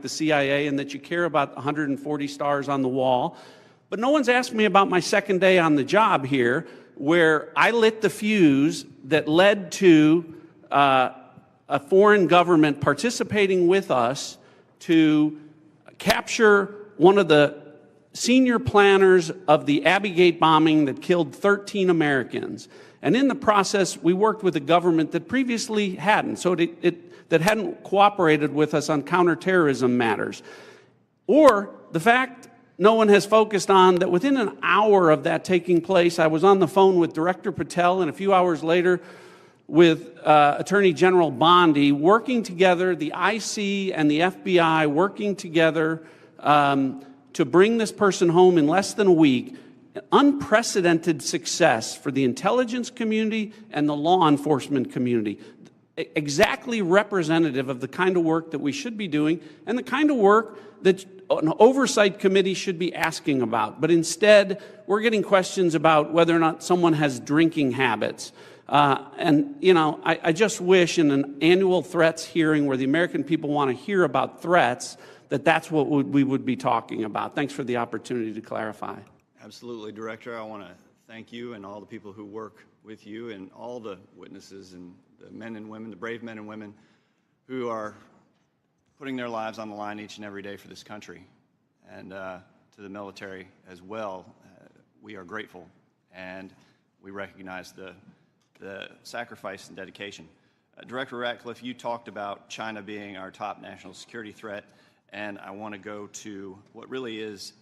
the CIA and that you care about 140 stars on the wall. But no one's asked me about my second day on the job here, where I lit the fuse that led to a foreign government participating with us to capture one of the senior planners of the Abbey Gate bombing that killed 13 Americans. And in the process, we worked with a government that previously hadn't, that hadn't cooperated with us on counterterrorism matters. Or the fact no one has focused on that within an hour of that taking place, I was on the phone with Director Patel, and a few hours later with Attorney General Bondi, working together, the IC and the FBI working together to bring this person home in less than a week. Unprecedented success for the intelligence community and the law enforcement community. Exactly representative of the kind of work that we should be doing and the kind of work that an oversight committee should be asking about. But instead, we're getting questions about whether or not someone has drinking habits. And, you know, I just wish in an annual threats hearing where the American people want to hear about threats, that's what we would be talking about. Thanks for the opportunity to clarify. Absolutely, Director. I want to thank you and all the people who work with you and all the witnesses and the men and women, the brave men and women who are putting their lives on the line each and every day for this country. And to the military as well, we are grateful and we recognize the sacrifice and dedication. Director Ratcliffe, you talked about China being our top national security threat, and I want to go to what really is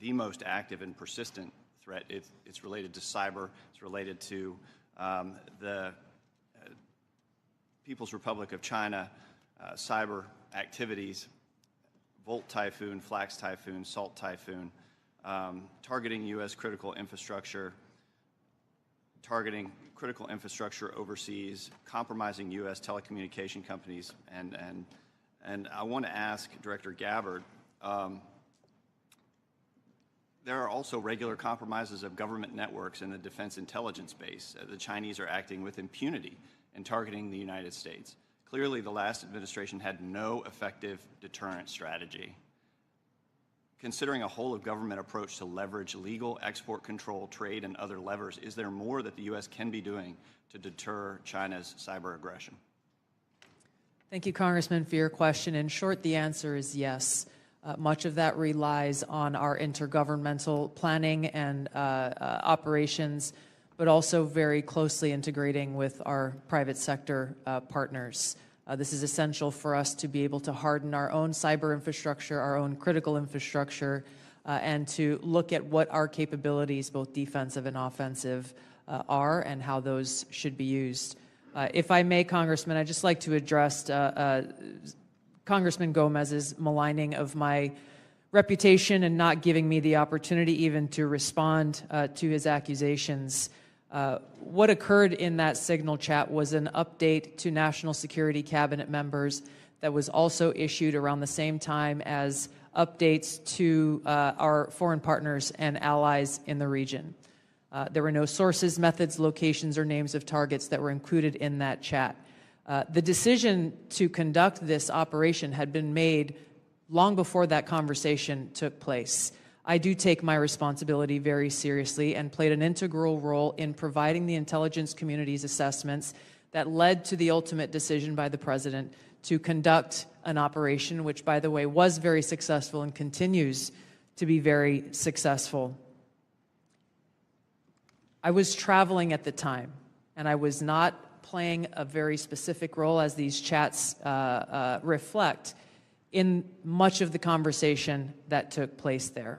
the most active and persistent threat. It's related to cyber. It's related to the People's Republic of China cyber activities, Volt Typhoon, Flax Typhoon, Salt Typhoon, targeting U.S. critical infrastructure, targeting critical infrastructure overseas, compromising U.S. telecommunication companies, and I want to ask Director Gabbard, there are also regular compromises of government networks in the defense intelligence space. The Chinese are acting with impunity in targeting the United States. Clearly, the last administration had no effective deterrent strategy. Considering a whole-of-government approach to leverage legal export control, trade, and other levers, is there more that the U.S. can be doing to deter China's cyber aggression? Thank you, Congressman, for your question. In short, the answer is yes. Much of that relies on our intergovernmental planning and operations, but also very closely integrating with our private sector partners. This is essential for us to be able to harden our own cyber infrastructure, our own critical infrastructure, and to look at what our capabilities, both defensive and offensive, are and how those should be used. If I may, Congressman, I'd just like to address Congressman Gomez's maligning of my reputation and not giving me the opportunity even to respond to his accusations. What occurred in that signal chat was an update to National Security Cabinet members that was also issued around the same time as updates to our foreign partners and allies in the region. There were no sources, methods, locations, or names of targets that were included in that chat. The decision to conduct this operation had been made long before that conversation took place. I do take my responsibility very seriously and played an integral role in providing the intelligence community's assessments that led to the ultimate decision by the President to conduct an operation, which, by the way, was very successful and continues to be very successful. I was traveling at the time, and I was not playing a very specific role, as these chats reflect, in much of the conversation that took place there.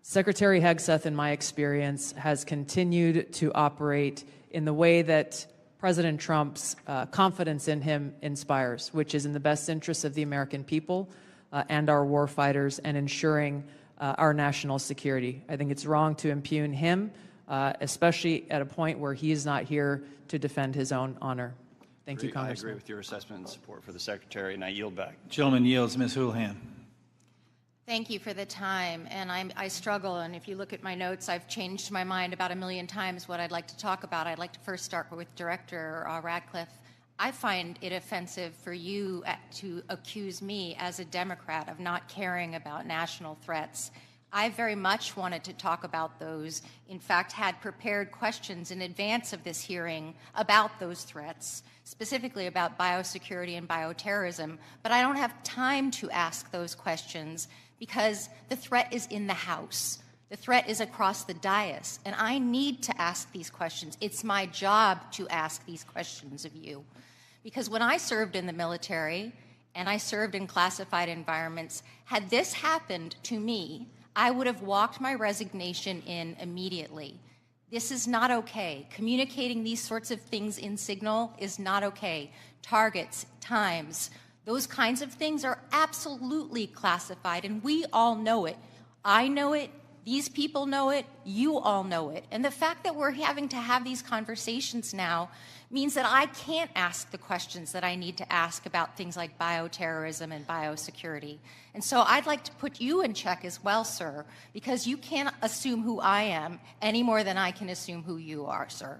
Secretary Hegseth, in my experience, has continued to operate in the way that President Trump's confidence in him inspires, which is in the best interest of the American people and our war fighters and ensuring our national security. I think it's wrong to impugn him, especially at a point where he is not here to defend his own honor. Thank you, Congressman. I agree with your assessment and support for the Secretary, and I yield back. Gentleman yields. Ms. Houlihan. Thank you for the time, and I struggle, and if you look at my notes, I've changed my mind about 1 million times what I'd like to talk about. I'd like to first start with Director Ratcliffe. I find it offensive for you to accuse me as a Democrat of not caring about national threats. I very much wanted to talk about those, in fact, had prepared questions in advance of this hearing about those threats, specifically about biosecurity and bioterrorism, but I don't have time to ask those questions because the threat is in the House. The threat is across the dais, and I need to ask these questions. It's my job to ask these questions of you. Because when I served in the military and I served in classified environments, had this happened to me, I would have walked my resignation in immediately. This is not okay. Communicating these sorts of things in Signal is not okay. Targets, times, those kinds of things are absolutely classified, and we all know it. I know it. These people know it. You all know it. And the fact that we're having to have these conversations now means that I can't ask the questions that I need to ask about things like bioterrorism and biosecurity. And so I'd like to put you in check as well, sir, because you can't assume who I am any more than I can assume who you are, sir.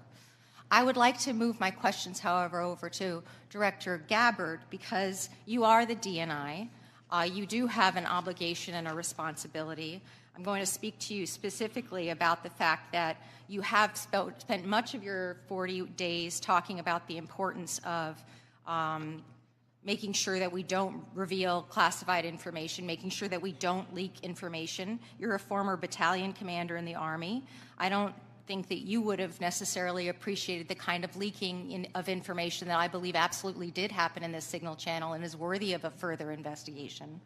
I would like to move my questions, however, over to Director Gabbard, because you are the DNI. You do have an obligation and a responsibility. I'm going to speak to you specifically about the fact that you have spent much of your 40 days talking about the importance of making sure that we don't reveal classified information, making sure that we don't leak information. You're a former battalion commander in the Army. I don't think that you would have necessarily appreciated the kind of leaking of information that I believe absolutely did happen in this Signal channel and is worthy of a further investigation.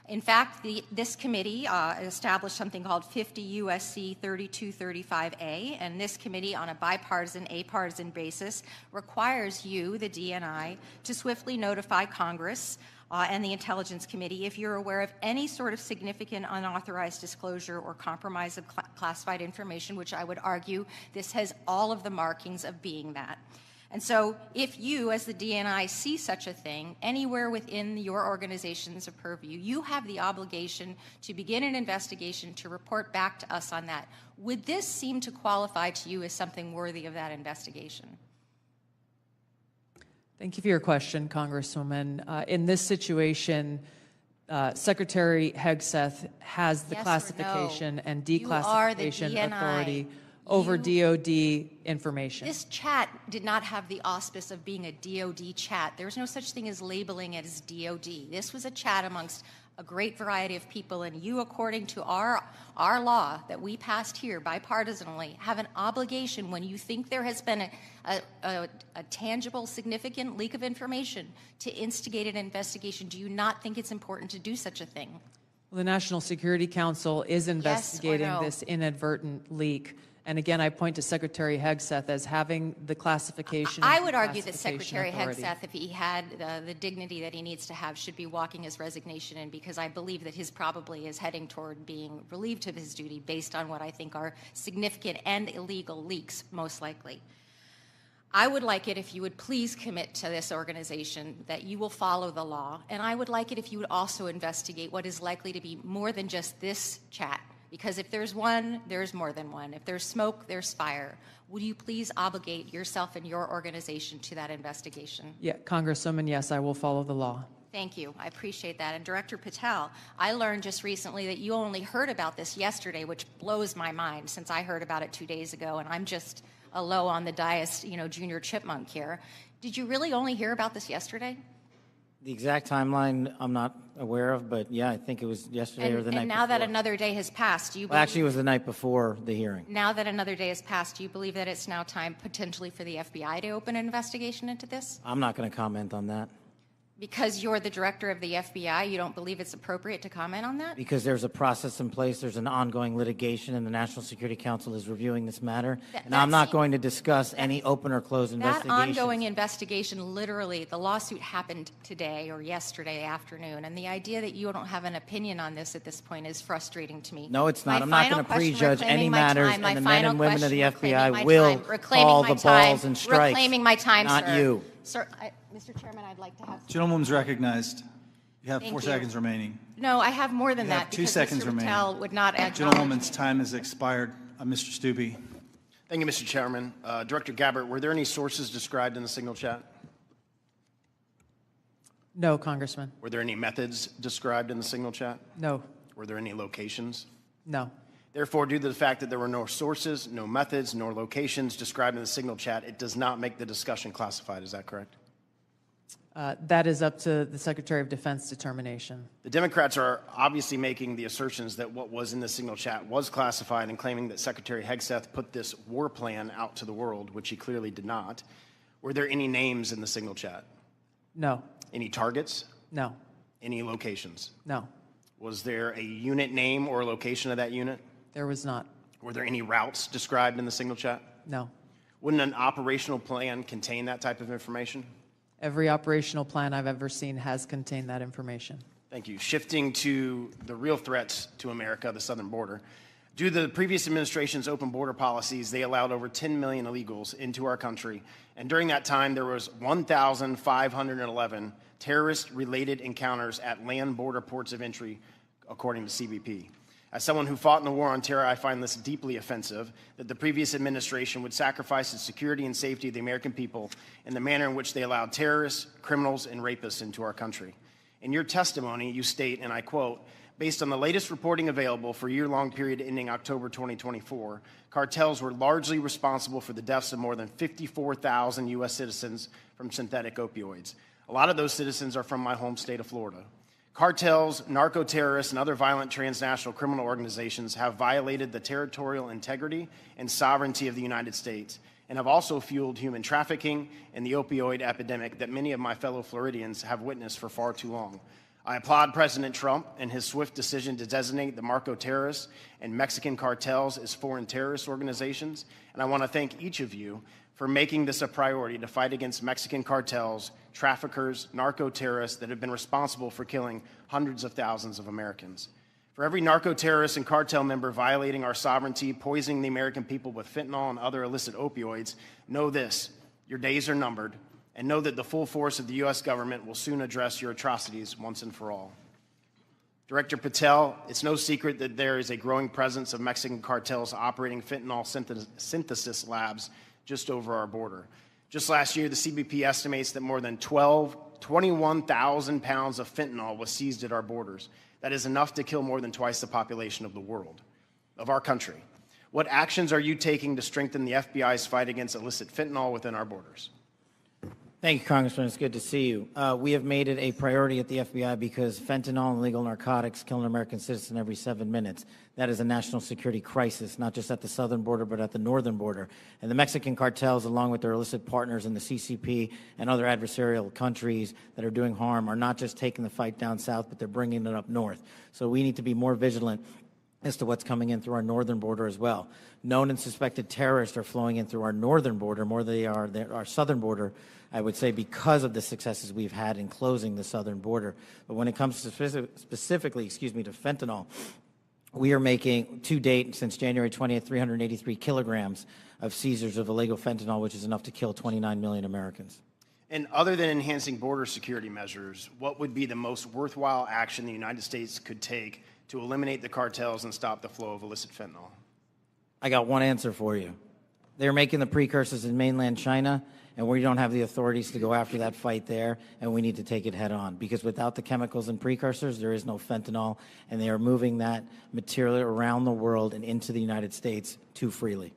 In fact, this committee established something called 50 U.S.C. 3235A, and this committee, on a bipartisan, apartisan basis, requires you, the DNI, to swiftly notify Congress and the Intelligence Committee if you're aware of any sort of significant unauthorized disclosure or compromise of classified information, which I would argue this has all of the markings of being that. And so if you, as the DNI, see such a thing anywhere within your organization's purview, you have the obligation to begin an investigation to report back to us on that. Would this seem to qualify to you as something worthy of that investigation? Thank you for your question, Congresswoman. In this situation, Secretary Hegseth has the Yes or classification no? and You are the declassification DNI. authority over DOD information. This chat did not have the auspice of being a DOD chat. There was no such thing as labeling it as DOD. This was a chat amongst a great variety of people, and you, according to our law that we passed here bipartisanly, have an obligation when you think there has been a tangible, significant leak of information to instigate an investigation. Do you not think it's important to do such a thing? Well, the National Security Council is investigating no? this inadvertent leak. And again, I point to Secretary Hegseth as having the classification. I and would argue that classification Secretary authority. Hegseth, if he had the dignity that he needs to have, should be walking his resignation in, because I believe that his probably is heading toward being relieved of his duty based on what I think are significant and illegal leaks, most likely. I would like it if you would please commit to this organization that you will follow the law, and I would like it if you would also investigate what is likely to be more than just this chat. Because if there's one, there's more than one. If there's smoke, there's fire. Would you please obligate yourself and your organization to that investigation? Yeah, Congresswoman, yes, I will follow the law. Thank you. I appreciate that. And Director Patel, I learned just recently that you only heard about this yesterday, which blows my mind since I heard about it 2 days ago, and I'm just a low on the dais, junior chipmunk here. Did you really only hear about this yesterday? The exact timeline I'm not aware of, but yeah, I think it was yesterday or the night before. And now that another day has passed, do you Well, actually, it was the night before the hearing. Now that another day has passed, do you believe that it's now time potentially for the FBI to open an investigation into this? I'm not going to comment on that. Because you're the director of the FBI, you don't believe it's appropriate to comment on that? Because there's a process in place, there's an ongoing litigation, and the National Security Council is reviewing this matter. And I'm not going to discuss any open or closed That investigations. ongoing investigation, literally, the lawsuit happened today or yesterday afternoon, and the idea that you don't have an opinion on this at this point is frustrating to me. No, it's not. My I'm not final going to question, prejudge any reclaiming my matters, time, my and the men final and women of the question, reclaiming my FBI will time, reclaiming call my the time, balls and strikes. Reclaiming my time, not sir. you. Sir, Mr. Chairman, I'd like to have... Gentlewoman's recognized. You have Thank 4 you. seconds remaining. No, I have more than You have that 2 because seconds Mr. remaining. Patel would not acknowledge Gentlewoman's me. time has expired. Mr. Stubbe. Thank you, Mr. Chairman. Director Gabbard, were there any sources described in the Signal chat? No, Congressman. Were there any methods described in the signal chat? No. Were there any locations? No. Therefore, due to the fact that there were no sources, no methods, nor locations described in the signal chat, it does not make the discussion classified. Is that correct? That is up to the Secretary of Defense determination. The Democrats are obviously making the assertions that what was in the signal chat was classified and claiming that Secretary Hegseth put this war plan out to the world, which he clearly did not. Were there any names in the signal chat? No. Any targets? No. Any locations? No. Was there a unit name or location of that unit? There was not. Were there any routes described in the signal chat? No. Wouldn't an operational plan contain that type of information? Every operational plan I've ever seen has contained that information. Thank you. Shifting to the real threats to America, the southern border. Due to the previous administration's open border policies, they allowed over 10 million illegals into our country. And during that time, there was 1,511 terrorist-related encounters at land border ports of entry, according to CBP. As someone who fought in the war on terror, I find this deeply offensive that the previous administration would sacrifice the security and safety of the American people in the manner in which they allowed terrorists, criminals, and rapists into our country. In your testimony, you state, and I quote, "Based on the latest reporting available for a year-long period ending October 2024, cartels were largely responsible for the deaths of more than 54,000 U.S. citizens from synthetic opioids. A lot of those citizens are from my home state of Florida. Cartels, narco-terrorists, and other violent transnational criminal organizations have violated the territorial integrity and sovereignty of the United States and have also fueled human trafficking and the opioid epidemic that many of my fellow Floridians have witnessed for far too long. I applaud President Trump and his swift decision to designate the narco terrorists and Mexican cartels as foreign terrorist organizations, and I want to thank each of you for making this a priority to fight against Mexican cartels, traffickers, narco-terrorists that have been responsible for killing hundreds of thousands of Americans. For every narco-terrorist and cartel member violating our sovereignty, poisoning the American people with fentanyl and other illicit opioids, know this: your days are numbered, and know that the full force of the U.S. government will soon address your atrocities once and for all. Director Patel, it's no secret that there is a growing presence of Mexican cartels operating fentanyl synthesis labs just over our border. Just last year, the CBP estimates that more than 21,000 pounds of fentanyl was seized at our borders. That is enough to kill more than twice the population of the world, of our country. What actions are you taking to strengthen the FBI's fight against illicit fentanyl within our borders? Thank you, Congressman. It's good to see you. We have made it a priority at the FBI because fentanyl and illegal narcotics kill an American citizen every 7 minutes. That is a national security crisis, not just at the southern border, but at the northern border. And the Mexican cartels, along with their illicit partners in the CCP and other adversarial countries that are doing harm, are not just taking the fight down south, but they're bringing it up north. So we need to be more vigilant as to what's coming in through our northern border as well. Known and suspected terrorists are flowing in through our northern border more than they are our southern border, I would say, because of the successes we've had in closing the southern border. But when it comes to specifically to fentanyl, we are making, to date, since January 20th, 383 kilograms of seizures of illegal fentanyl, which is enough to kill 29 million Americans. And other than enhancing border security measures, what would be the most worthwhile action the United States could take to eliminate the cartels and stop the flow of illicit fentanyl? I got one answer for you. They're making the precursors in mainland China, and we don't have the authorities to go after that fight there, and we need to take it head on, because without the chemicals and precursors, there is no fentanyl, and they are moving that material around the world and into the United States too freely.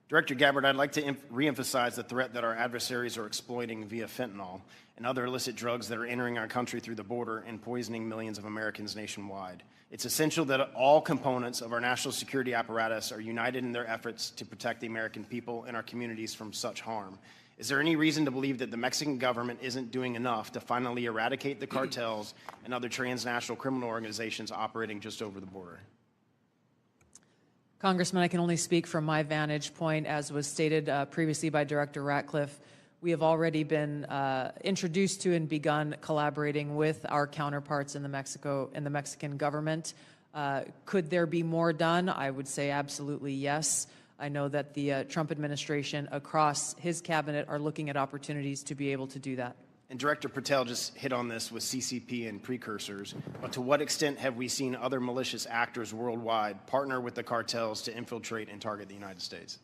Director Gabbard, I'd like to reemphasize the threat that our adversaries are exploiting via fentanyl and other illicit drugs that are entering our country through the border and poisoning millions of Americans nationwide. It's essential that all components of our national security apparatus are united in their efforts to protect the American people and our communities from such harm. Is there any reason to believe that the Mexican government isn't doing enough to finally eradicate the cartels and other transnational criminal organizations operating just over the border? Congressman, I can only speak from my vantage point. As was stated previously by Director Ratcliffe, we have already been introduced to and begun collaborating with our counterparts in the Mexican government. Could there be more done? I would say absolutely yes. I know that the Trump administration across his cabinet are looking at opportunities to be able to do that. And Director Patel just hit on this with CCP and precursors, but to what extent have we seen other malicious actors worldwide partner with the cartels to infiltrate and target the United States?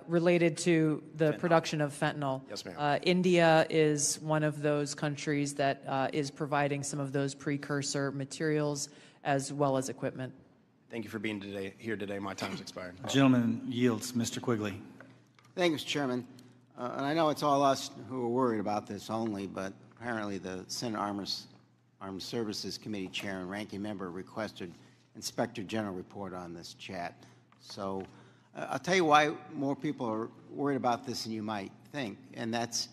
Related to the production of fentanyl. Yes, ma'am. India is one of those countries that is providing some of those precursor materials as well as equipment. Thank you for being here today. My time's expired. Gentleman yields. Mr. Quigley. Thank you, Mr. Chairman. And I know it's all us who are worried about this only, but apparently the Senate Armed Services Committee Chair and Ranking Member requested Inspector General report on this chat. So I'll tell you why more people are worried about this than you might think, and that's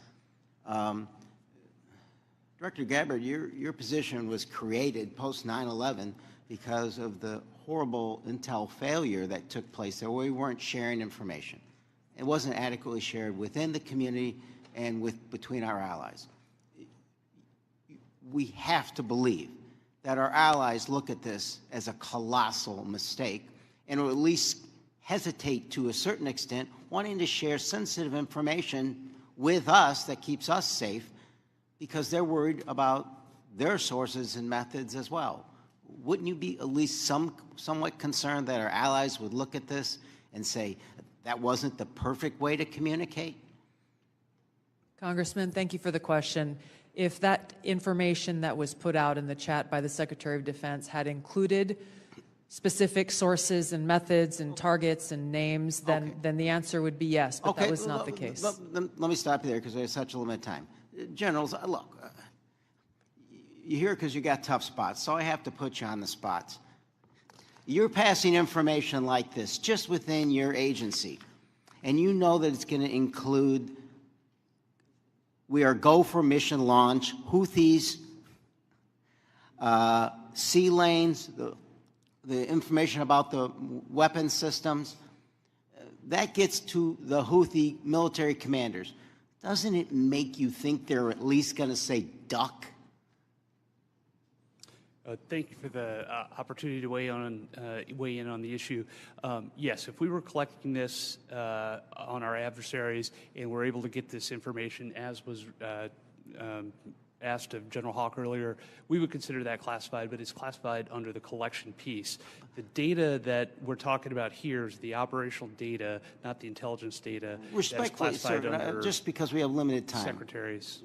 Director Gabbard, your position was created post 9/11 because of the horrible intel failure that took place there, where we weren't sharing information. It wasn't adequately shared within the community and between our allies. We have to believe that our allies look at this as a colossal mistake and will at least hesitate to a certain extent, wanting to share sensitive information with us that keeps us safe because they're worried about their sources and methods as well. Wouldn't you be at least somewhat concerned that our allies would look at this and say, that wasn't the perfect way to communicate? Congressman, thank you for the question. If that information that was put out in the chat by the Secretary of Defense had included specific sources and methods and targets and names, then the answer would be yes, but that was not the case. Let me stop you there because there's such a limited time. Generals, look, you're here because you got tough spots, so I have to put you on the spots. You're passing information like this just within your agency, and you know that it's going to include, we are go for mission launch, Houthis, sea lanes, the information about the weapon systems. That gets to the Houthi military commanders. Doesn't it make you think they're at least going to say duck? Thank you for the opportunity to weigh in on the issue. Yes, if we were collecting this on our adversaries and we're able to get this information, as was asked of General Hawk earlier, we would consider that classified, but it's classified under the collection piece. The data that we're talking about here is the operational data, not the intelligence data. Respectfully, sir, just because we have limited time. Secretaries.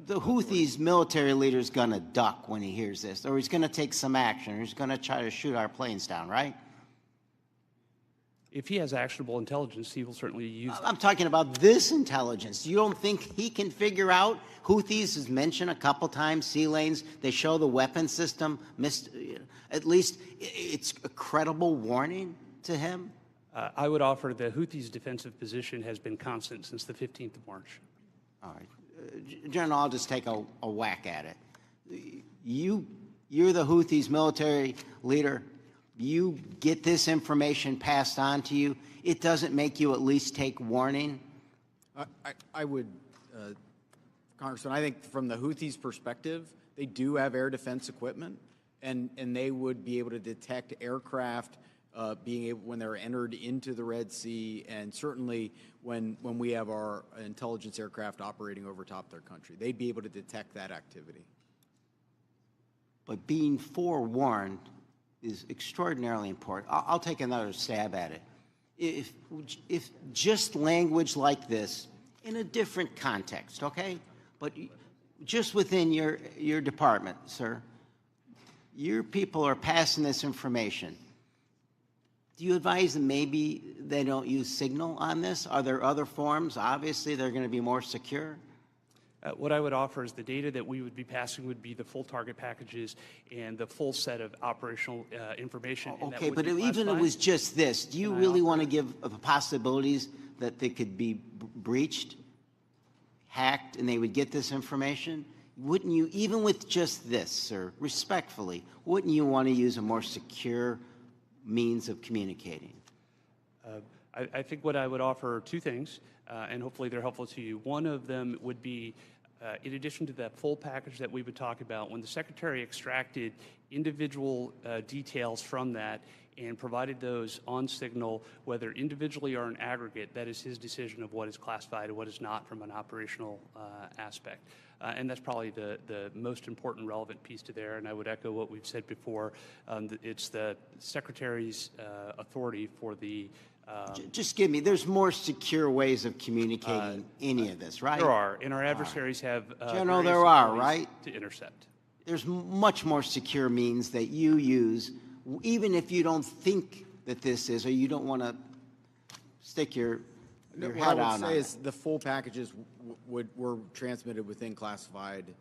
The Houthis military leader is going to duck when he hears this, or he's going to take some action, or he's going to try to shoot our planes down, right? If he has actionable intelligence, he will certainly use that. I'm talking about this intelligence. You don't think he can figure out? Houthis is mentioned a couple times, sea lanes. They show the weapon system. At least it's a credible warning to him. I would offer the Houthis' defensive position has been constant since the 15th of March. All right. General, I'll just take a whack at it. You're the Houthis' military leader. You get this information passed on to you. It doesn't make you at least take warning? I would, Congressman, I think from the Houthis' perspective, they do have air defense equipment, and they would be able to detect aircraft when they're entered into the Red Sea, and certainly when we have our intelligence aircraft operating over top their country. They'd be able to detect that activity. But being forewarned is extraordinarily important. I'll take another stab at it. If just language like this in a different context, okay? But just within your department, sir, your people are passing this information. Do you advise them maybe they don't use Signal on this? Are there other forms? Obviously, they're going to be more secure. What I would offer is the data that we would be passing would be the full target packages and the full set of operational information. Okay, but even if it was just this, do you really want to give the possibilities that they could be breached, hacked, and they would get this information? Wouldn't you, even with just this, sir, respectfully, wouldn't you want to use a more secure means of communicating? I think what I would offer are two things, and hopefully they're helpful to you. One of them would be, in addition to that full package that we would talk about, when the Secretary extracted individual details from that and provided those on Signal, whether individually or in aggregate, that is his decision of what is classified and what is not from an operational aspect. And that's probably the most important relevant piece to there, and I would echo what we've said before. It's the Secretary's authority for the Just give me, there's more secure ways of communicating any of this, right? There are, and our adversaries have General, various there are, abilities right? to intercept. There's much more secure means that you use, even if you don't think that this is, or you don't want to stick your What head I out would on say it. is the full packages were transmitted within classified,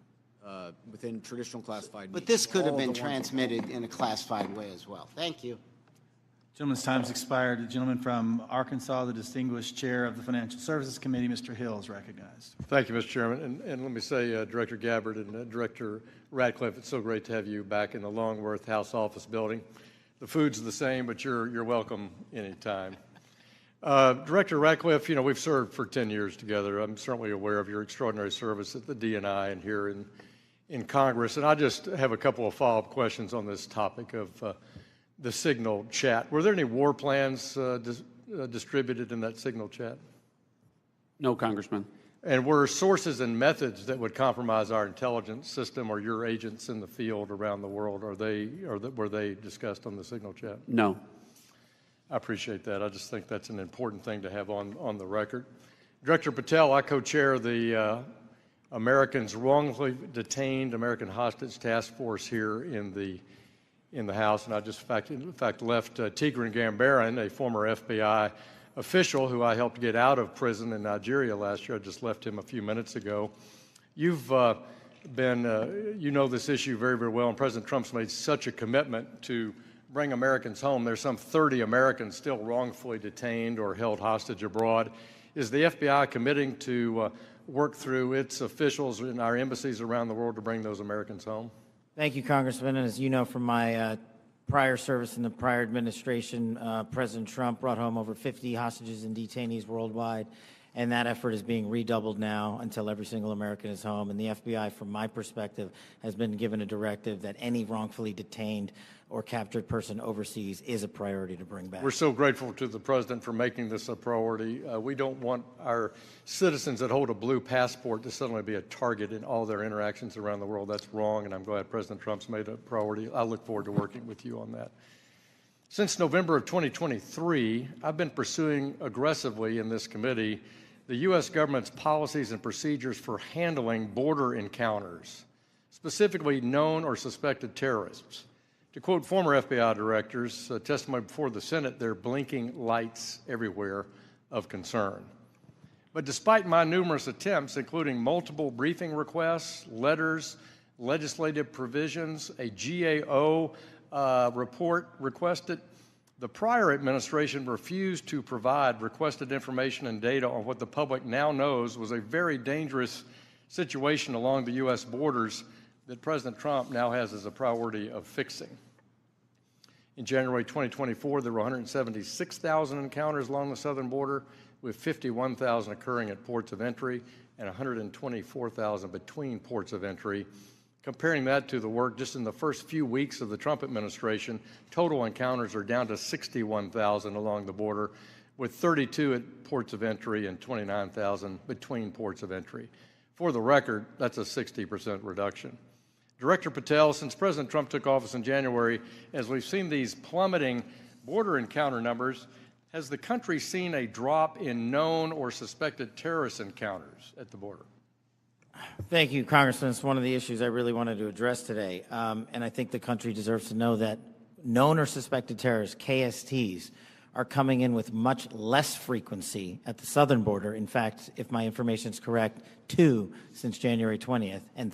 within traditional classified. But means. this could All have of been the ones- transmitted in a classified way as well. Thank you. Gentleman's time's expired. The gentleman from Arkansas, the distinguished chair of the Financial Services Committee, Mr. Hill, is recognized. Thank you, Mr. Chairman. And let me say, Director Gabbard and Director Radcliffe, it's so great to have you back in the Longworth House Office building. The food's the same, but you're welcome anytime. Director Radcliffe, you know, we've served for 10 years together. I'm certainly aware of your extraordinary service at the D&I and here in Congress. And I just have a couple of follow-up questions on this topic of the Signal chat. Were there any war plans distributed in that Signal chat? No, Congressman. And were sources and methods that would compromise our intelligence system or your agents in the field around the world, were they discussed on the Signal chat? No. I appreciate that. I just think that's an important thing to have on the record. Director Patel, I co-chair the Americans Wrongfully Detained American Hostage Task Force here in the House, and I just in fact left Tigran Gambaryan, a former FBI official who I helped get out of prison in Nigeria last year. I just left him a few minutes ago. You've been, you know this issue very, very well, and President Trump's made such a commitment to bring Americans home. There's some 30 Americans still wrongfully detained or held hostage abroad. Is the FBI committing to work through its officials in our embassies around the world to bring those Americans home? Thank you, Congressman. And as you know from my prior service in the prior administration, President Trump brought home over 50 hostages and detainees worldwide, and that effort is being redoubled now until every single American is home. And the FBI, from my perspective, has been given a directive that any wrongfully detained or captured person overseas is a priority to bring back. We're so grateful to the President for making this a priority. We don't want our citizens that hold a blue passport to suddenly be a target in all their interactions around the world. That's wrong, and I'm glad President Trump's made it a priority. I look forward to working with you on that. Since November of 2023, I've been pursuing aggressively in this committee the U.S. government's policies and procedures for handling border encounters, specifically known or suspected terrorists. To quote former FBI directors, testimony before the Senate, they're blinking lights everywhere of concern. But despite my numerous attempts, including multiple briefing requests, letters, legislative provisions, a GAO report requested, the prior administration refused to provide requested information and data on what the public now knows was a very dangerous situation along the U.S. borders that President Trump now has as a priority of fixing. In January 2024, there were 176,000 encounters along the southern border, with 51,000 occurring at ports of entry and 124,000 between ports of entry. Comparing that to the work just in the first few weeks of the Trump administration, total encounters are down to 61,000 along the border, with 32 at ports of entry and 29,000 between ports of entry. For the record, that's a 60% reduction. Director Patel, since President Trump took office in January, as we've seen these plummeting border encounter numbers, has the country seen a drop in known or suspected terrorist encounters at the border? Thank you, Congressman. It's one of the issues I really wanted to address today. And I think the country deserves to know that known or suspected terrorists, KSTs, are coming in with much less frequency at the southern border. In fact, if my information is correct, 2 since January 20th. And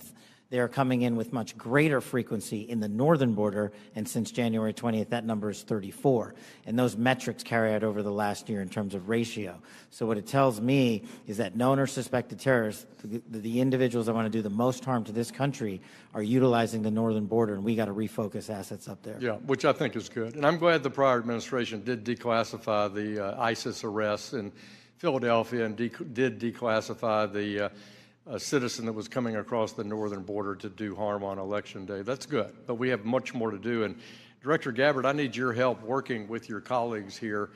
they are coming in with much greater frequency in the northern border, and since January 20th, that number is 34. And those metrics carry out over the last year in terms of ratio. So what it tells me is that known or suspected terrorists, the individuals that want to do the most harm to this country, are utilizing the northern border, and we got to refocus assets up there. Yeah, which I think is good. And I'm glad the prior administration did declassify the ISIS arrests in Philadelphia and did declassify the a citizen that was coming across the northern border to do harm on Election Day. That's good, but we have much more to do. And Director Gabbard, I need your help working with your colleagues here.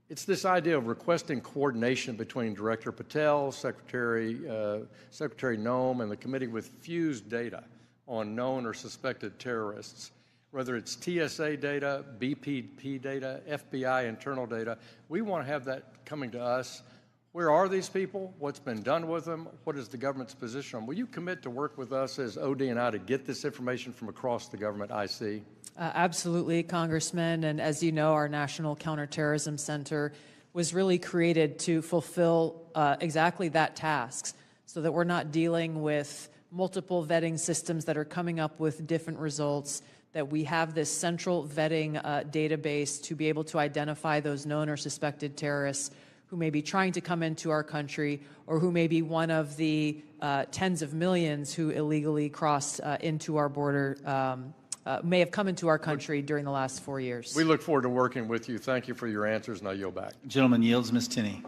It's this idea of requesting coordination between Director Patel, Secretary Noem, and the committee with fused data on known or suspected terrorists. whether it's TSA data, BPP data, FBI internal data. We want to have that coming to us. Where are these people? What's been done with them? What is the government's position on them? Will you commit to work with us as OD and I to get this information from across the government, IC? Absolutely, Congressman. And as you know, our National Counterterrorism Center was really created to fulfill exactly that task, so that we're not dealing with multiple vetting systems that are coming up with different results, that we have this central vetting database to be able to identify those known or suspected terrorists who may be trying to come into our country, or who may be one of the tens of millions who illegally crossed into our border, may have come into our country during the last 4 years. We look forward to working with you. Thank you for your answers, and I yield back. Gentleman yields. Ms. Tinney.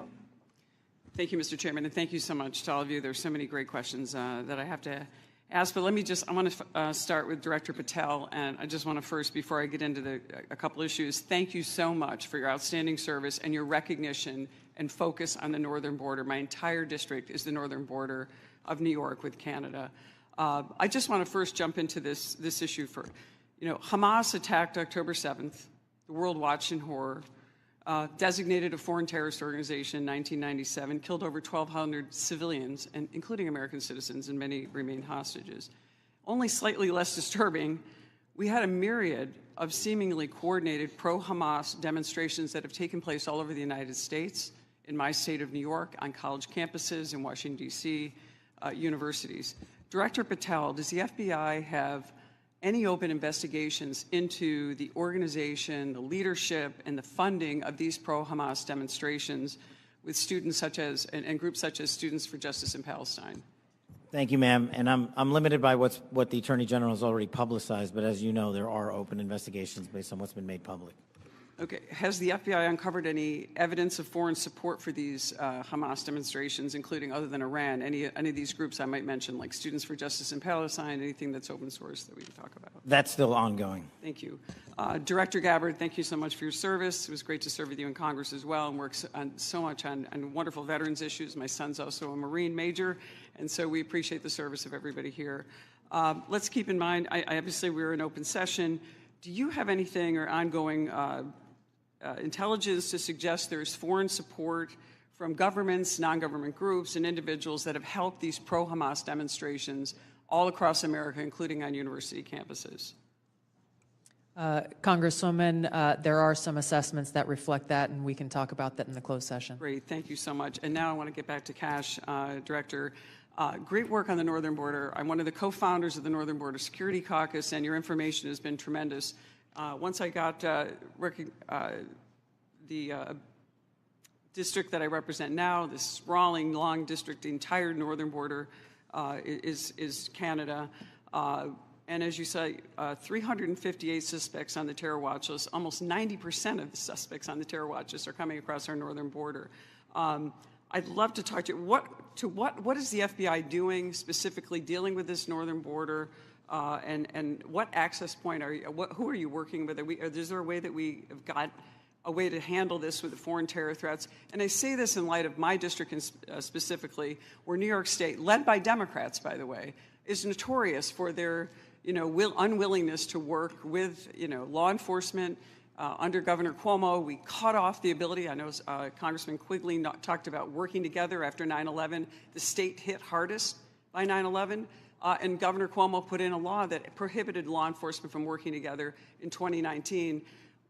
Thank you, Mr. Chairman, and thank you so much to all of you. There's so many great questions that I have to ask, but I want to start with Director Patel, and I just want to first, before I get into a couple issues, thank you so much for your outstanding service and your recognition and focus on the northern border. My entire district is the northern border of New York with Canada. I just want to first jump into this issue for, Hamas attacked October 7th. The world watched in horror. Designated a foreign terrorist organization in 1997, killed over 1,200 civilians, and including American citizens, and many remain hostages. Only slightly less disturbing, we had a myriad of seemingly coordinated pro-Hamas demonstrations that have taken place all over the United States, in my state of New York, on college campuses, in Washington, D.C., universities. Director Patel, does the FBI have any open investigations into the organization, the leadership, and the funding of these pro-Hamas demonstrations with students such as, and groups such as Students for Justice in Palestine? Thank you, ma'am. And I'm limited by what the Attorney General has already publicized, but as you know, there are open investigations based on what's been made public. Okay. Has the FBI uncovered any evidence of foreign support for these Hamas demonstrations, including, other than Iran, any of these groups I might mention, like Students for Justice in Palestine, anything that's open source that we can talk about? That's still ongoing. Thank you. Director Gabbard, thank you so much for your service. It was great to serve with you in Congress as well, and work so much on wonderful veterans issues. My son's also a Marine major, and so we appreciate the service of everybody here. Let's keep in mind, obviously we're in open session. Do you have anything or ongoing intelligence to suggest there's foreign support from governments, non-government groups, and individuals that have helped these pro-Hamas demonstrations all across America, including on university campuses? Congresswoman, there are some assessments that reflect that, and we can talk about that in the closed session. Great, thank you so much. And now I want to get back to Kash, Director. Great work on the northern border. I'm one of the co-founders of the Northern Border Security Caucus, and your information has been tremendous. Once I got the district that I represent now, this sprawling, long district, the entire northern border is Canada. And as you say, 358 suspects on the terror watch list. Almost 90% of the suspects on the terror watch list are coming across our northern border. I'd love to talk to you. What is the FBI doing specifically dealing with this northern border? And what access point are you? Who are you working with? Is there a way that we have got a way to handle this with the foreign terror threats? And I say this in light of my district specifically, where New York State, led by Democrats, by the way, is notorious for their unwillingness to work with law enforcement. Under Governor Cuomo, we cut off the ability. I know Congressman Quigley talked about working together after 9/11. The state hit hardest by 9/11. And Governor Cuomo put in a law that prohibited law enforcement from working together in 2019.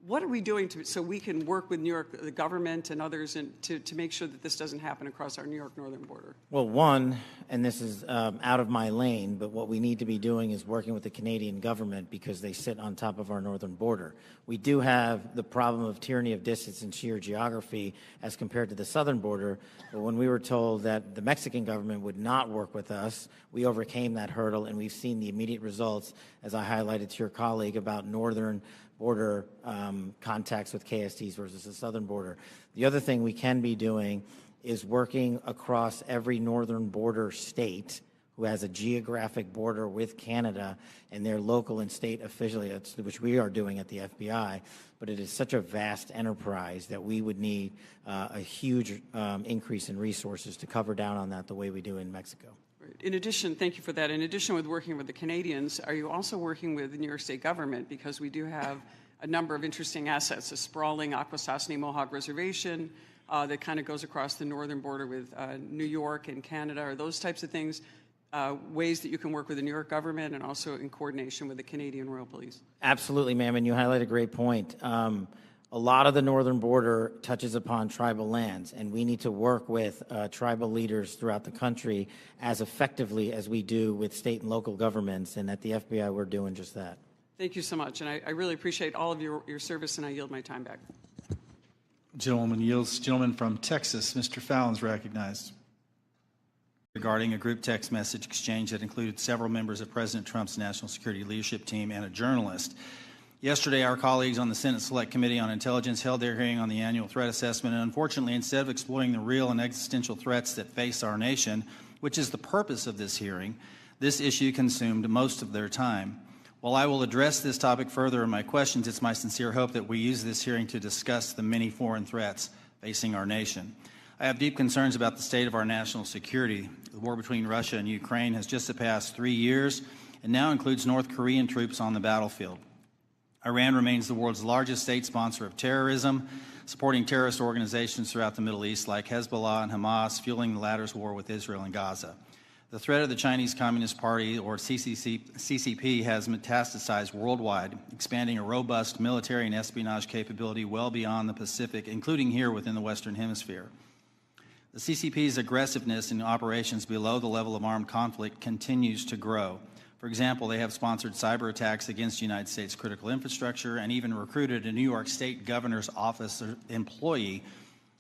What are we doing so we can work with New York, the government and others, to make sure that this doesn't happen across our New York northern border? Well, one, and this is out of my lane, but what we need to be doing is working with the Canadian government because they sit on top of our northern border. We do have the problem of tyranny of distance and sheer geography as compared to the southern border, but when we were told that the Mexican government would not work with us, we overcame that hurdle, and we've seen the immediate results, as I highlighted to your colleague, about northern border contacts with KSTs versus the southern border. The other thing we can be doing is working across every northern border state who has a geographic border with Canada and their local and state affiliates, which we are doing at the FBI. But it is such a vast enterprise that we would need a huge increase in resources to cover down on that the way we do in Mexico. In addition, thank you for that. In addition with working with the Canadians, are you also working with the New York State government? Because we do have a number of interesting assets, a sprawling Akwesasne Mohawk Reservation that kind of goes across the northern border with New York and Canada. Are those types of things ways that you can work with the New York government and also in coordination with the Canadian Royal Police? Absolutely, ma'am, and you highlight a great point. A lot of the northern border touches upon tribal lands, and we need to work with tribal leaders throughout the country as effectively as we do with state and local governments, and at the FBI we're doing just that. Thank you so much, and I really appreciate all of your service, and I yield my time back. Gentleman yields. Gentleman from Texas, Mr. Fallon's recognized. Regarding a group text message exchange that included several members of President Trump's national security leadership team and a journalist. Yesterday, our colleagues on the Senate Select Committee on Intelligence held their hearing on the annual threat assessment, and unfortunately, instead of exploring the real and existential threats that face our nation, which is the purpose of this hearing, this issue consumed most of their time. While I will address this topic further in my questions, it's my sincere hope that we use this hearing to discuss the many foreign threats facing our nation. I have deep concerns about the state of our national security. The war between Russia and Ukraine has just surpassed 3 years and now includes North Korean troops on the battlefield. Iran remains the world's largest state sponsor of terrorism, supporting terrorist organizations throughout the Middle East like Hezbollah and Hamas, fueling the latter's war with Israel and Gaza. The threat of the Chinese Communist Party, or CCP, has metastasized worldwide, expanding a robust military and espionage capability well beyond the Pacific, including here within the Western Hemisphere. The CCP's aggressiveness in operations below the level of armed conflict continues to grow. For example, they have sponsored cyber attacks against United States critical infrastructure and even recruited a New York State governor's office employee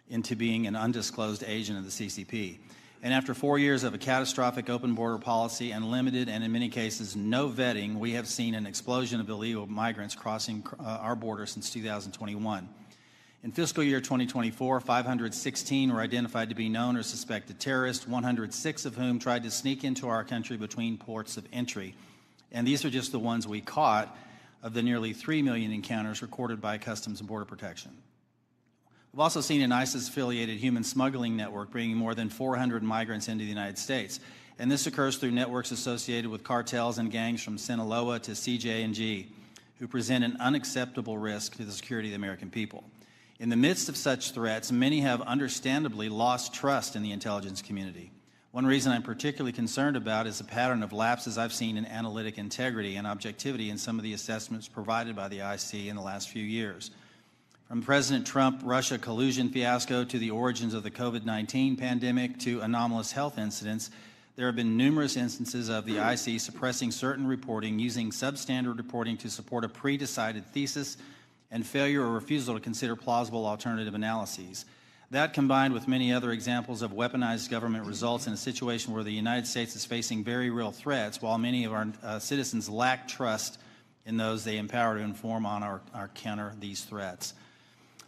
into being an undisclosed agent of the CCP. And after 4 years of a catastrophic open border policy and limited and in many cases no vetting, we have seen an explosion of illegal migrants crossing our border since 2021. In fiscal year 2024, 516 were identified to be known or suspected terrorists, 106 of whom tried to sneak into our country between ports of entry. And these are just the ones we caught of the nearly 3 million encounters recorded by Customs and Border Protection. We've also seen an ISIS-affiliated human smuggling network bringing more than 400 migrants into the United States. And this occurs through networks associated with cartels and gangs from Sinaloa to CJ&G, who present an unacceptable risk to the security of the American people. In the midst of such threats, many have understandably lost trust in the intelligence community. One reason I'm particularly concerned about is the pattern of lapses I've seen in analytic integrity and objectivity in some of the assessments provided by the IC in the last few years. From President Trump-Russia collusion fiasco to the origins of the COVID-19 pandemic to anomalous health incidents, there have been numerous instances of the IC suppressing certain reporting, using substandard reporting to support a pre-decided thesis, and failure or refusal to consider plausible alternative analyses. That, combined with many other examples of weaponized government, results in a situation where the United States is facing very real threats, while many of our citizens lack trust in those they empower to inform on or counter these threats.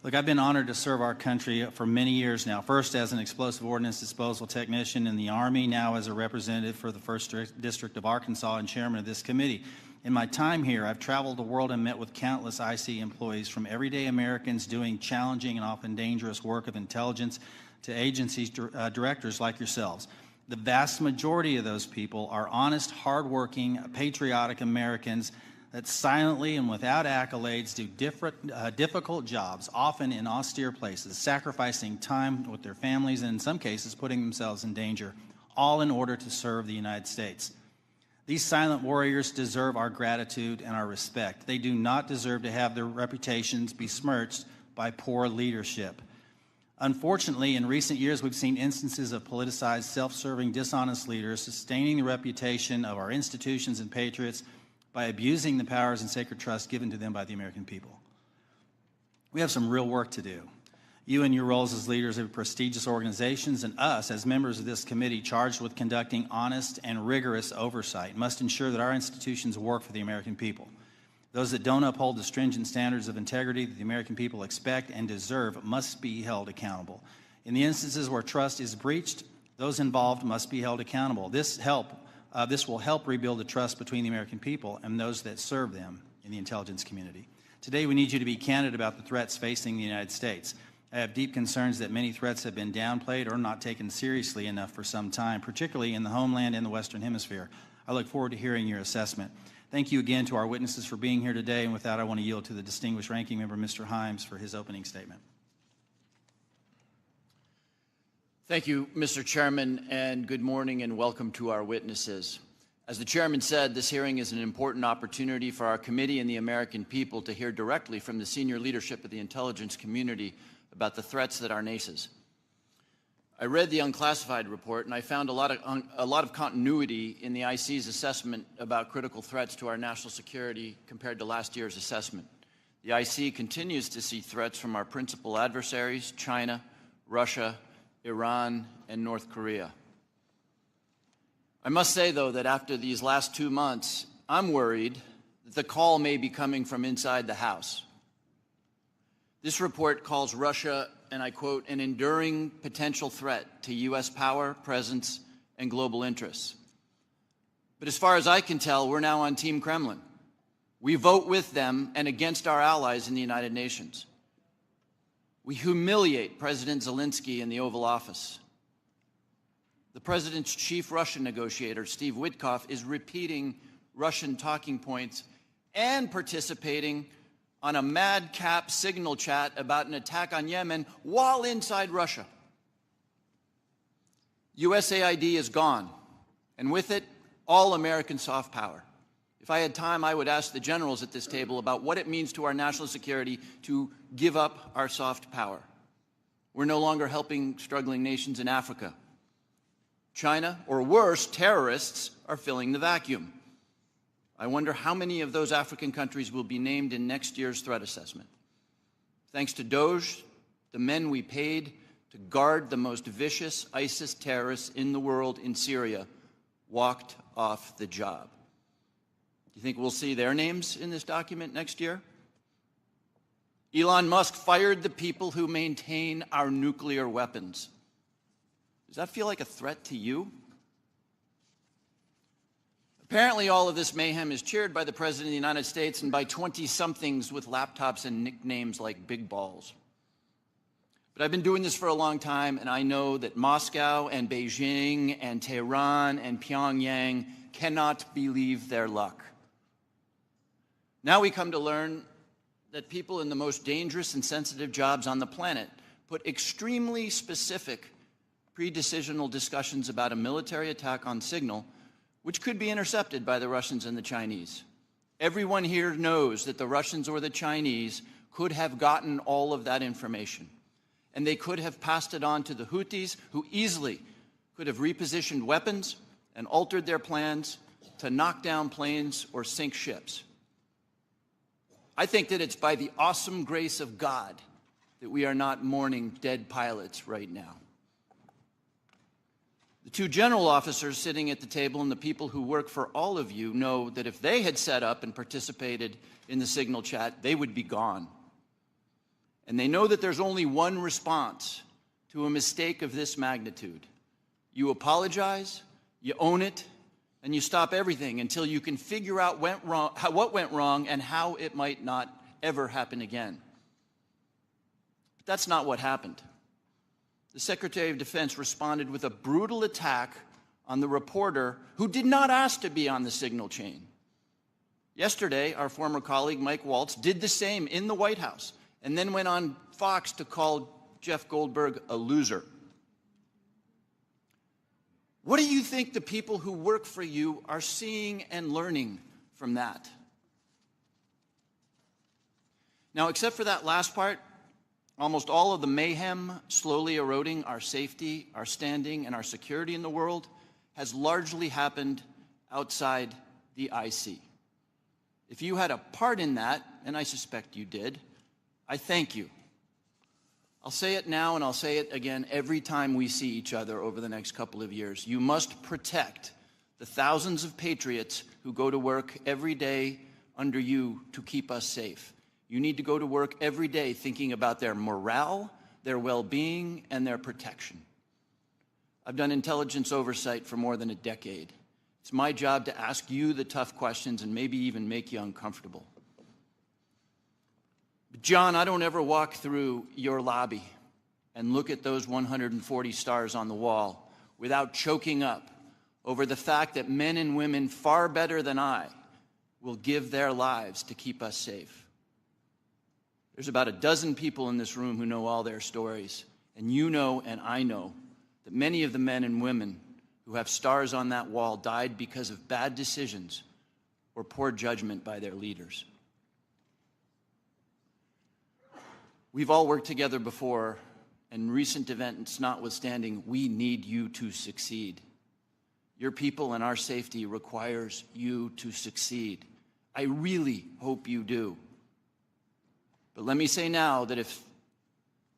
Look, I've been honored to serve our country for many years now, first as an explosive ordnance disposal technician in the Army, now as a representative for the 1st District of Arkansas and chairman of this committee. In my time here, I've traveled the world and met with countless IC employees, from everyday Americans doing challenging and often dangerous work of intelligence to agencies directors like yourselves. The vast majority of those people are honest, hardworking, patriotic Americans that silently and without accolades do difficult jobs, often in austere places, sacrificing time with their families and in some cases putting themselves in danger, all in order to serve the United States. These silent warriors deserve our gratitude and our respect. They do not deserve to have their reputations besmirched by poor leadership. Unfortunately, in recent years, we've seen instances of politicized, self-serving, dishonest leaders sustaining the reputation of our institutions and patriots by abusing the powers and sacred trust given to them by the American people. We have some real work to do. You and your roles as leaders of prestigious organizations and us as members of this committee charged with conducting honest and rigorous oversight must ensure that our institutions work for the American people. Those that don't uphold the stringent standards of integrity that the American people expect and deserve must be held accountable. In the instances where trust is breached, those involved must be held accountable. This will help rebuild the trust between the American people and those that serve them in the intelligence community. Today, we need you to be candid about the threats facing the United States. I have deep concerns that many threats have been downplayed or not taken seriously enough for some time, particularly in the homeland and the Western Hemisphere. I look forward to hearing your assessment. Thank you again to our witnesses for being here today, and with that, I want to yield to the distinguished ranking member, Mr. Himes, for his opening statement. Thank you, Mr. Chairman, and good morning and welcome to our witnesses. As the chairman said, this hearing is an important opportunity for our committee and the American people to hear directly from the senior leadership of the intelligence community about the threats that our nations. I read the unclassified report, and I found a lot of continuity in the IC's assessment about critical threats to our national security compared to last year's assessment. The IC continues to see threats from our principal adversaries, China, Russia, Iran, and North Korea. I must say, though, that after these last 2 months, I'm worried that the call may be coming from inside the House. This report calls Russia, and I quote, an enduring potential threat to U.S. power, presence, and global interests. But as far as I can tell, we're now on Team Kremlin. We vote with them and against our allies in the United Nations. We humiliate President Zelensky in the Oval Office. The president's chief Russian negotiator, Steve Witkoff, is repeating Russian talking points and participating on a madcap signal chat about an attack on Yemen while inside Russia. USAID is gone, and with it, all American soft power. If I had time, I would ask the generals at this table about what it means to our national security to give up our soft power. We're no longer helping struggling nations in Africa. China, or worse, terrorists, are filling the vacuum. I wonder how many of those African countries will be named in next year's threat assessment. Thanks to DOJ, the men we paid to guard the most vicious ISIS terrorists in the world in Syria walked off the job. Do you think we'll see their names in this document next year? Elon Musk fired the people who maintain our nuclear weapons. Does that feel like a threat to you? Apparently, all of this mayhem is cheered by the President of the United States and by 20-somethings with laptops and nicknames like Big Balls. But I've been doing this for a long time, and I know that Moscow and Beijing and Tehran and Pyongyang cannot believe their luck. Now we come to learn that people in the most dangerous and sensitive jobs on the planet put extremely specific pre-decisional discussions about a military attack on signal, which could be intercepted by the Russians and the Chinese. Everyone here knows that the Russians or the Chinese could have gotten all of that information, and they could have passed it on to the Houthis, who easily could have repositioned weapons and altered their plans to knock down planes or sink ships. I think that it's by the awesome grace of God that we are not mourning dead pilots right now. The two general officers sitting at the table and the people who work for all of you know that if they had set up and participated in the signal chat, they would be gone. And they know that there's only one response to a mistake of this magnitude. You apologize, you own it, and you stop everything until you can figure out what went wrong and how it might not ever happen again. But that's not what happened. The Secretary of Defense responded with a brutal attack on the reporter who did not ask to be on the signal chain. Yesterday, our former colleague Mike Waltz did the same in the White House and then went on Fox to call Jeff Goldberg a loser. What do you think the people who work for you are seeing and learning from that? Now, except for that last part, almost all of the mayhem slowly eroding our safety, our standing, and our security in the world has largely happened outside the IC. If you had a part in that, and I suspect you did, I thank you. I'll say it now and I'll say it again every time we see each other over the next couple of years. You must protect the thousands of patriots who go to work every day under you to keep us safe. You need to go to work every day thinking about their morale, their well-being, and their protection. I've done intelligence oversight for more than a decade. It's my job to ask you the tough questions and maybe even make you uncomfortable. But John, I don't ever walk through your lobby and look at those 140 stars on the wall without choking up over the fact that men and women far better than I will give their lives to keep us safe. There's about a dozen people in this room who know all their stories, and you know and I know that many of the men and women who have stars on that wall died because of bad decisions or poor judgment by their leaders. We've all worked together before, and recent events notwithstanding, we need you to succeed. Your people and our safety requires you to succeed. I really hope you do. But let me say now that if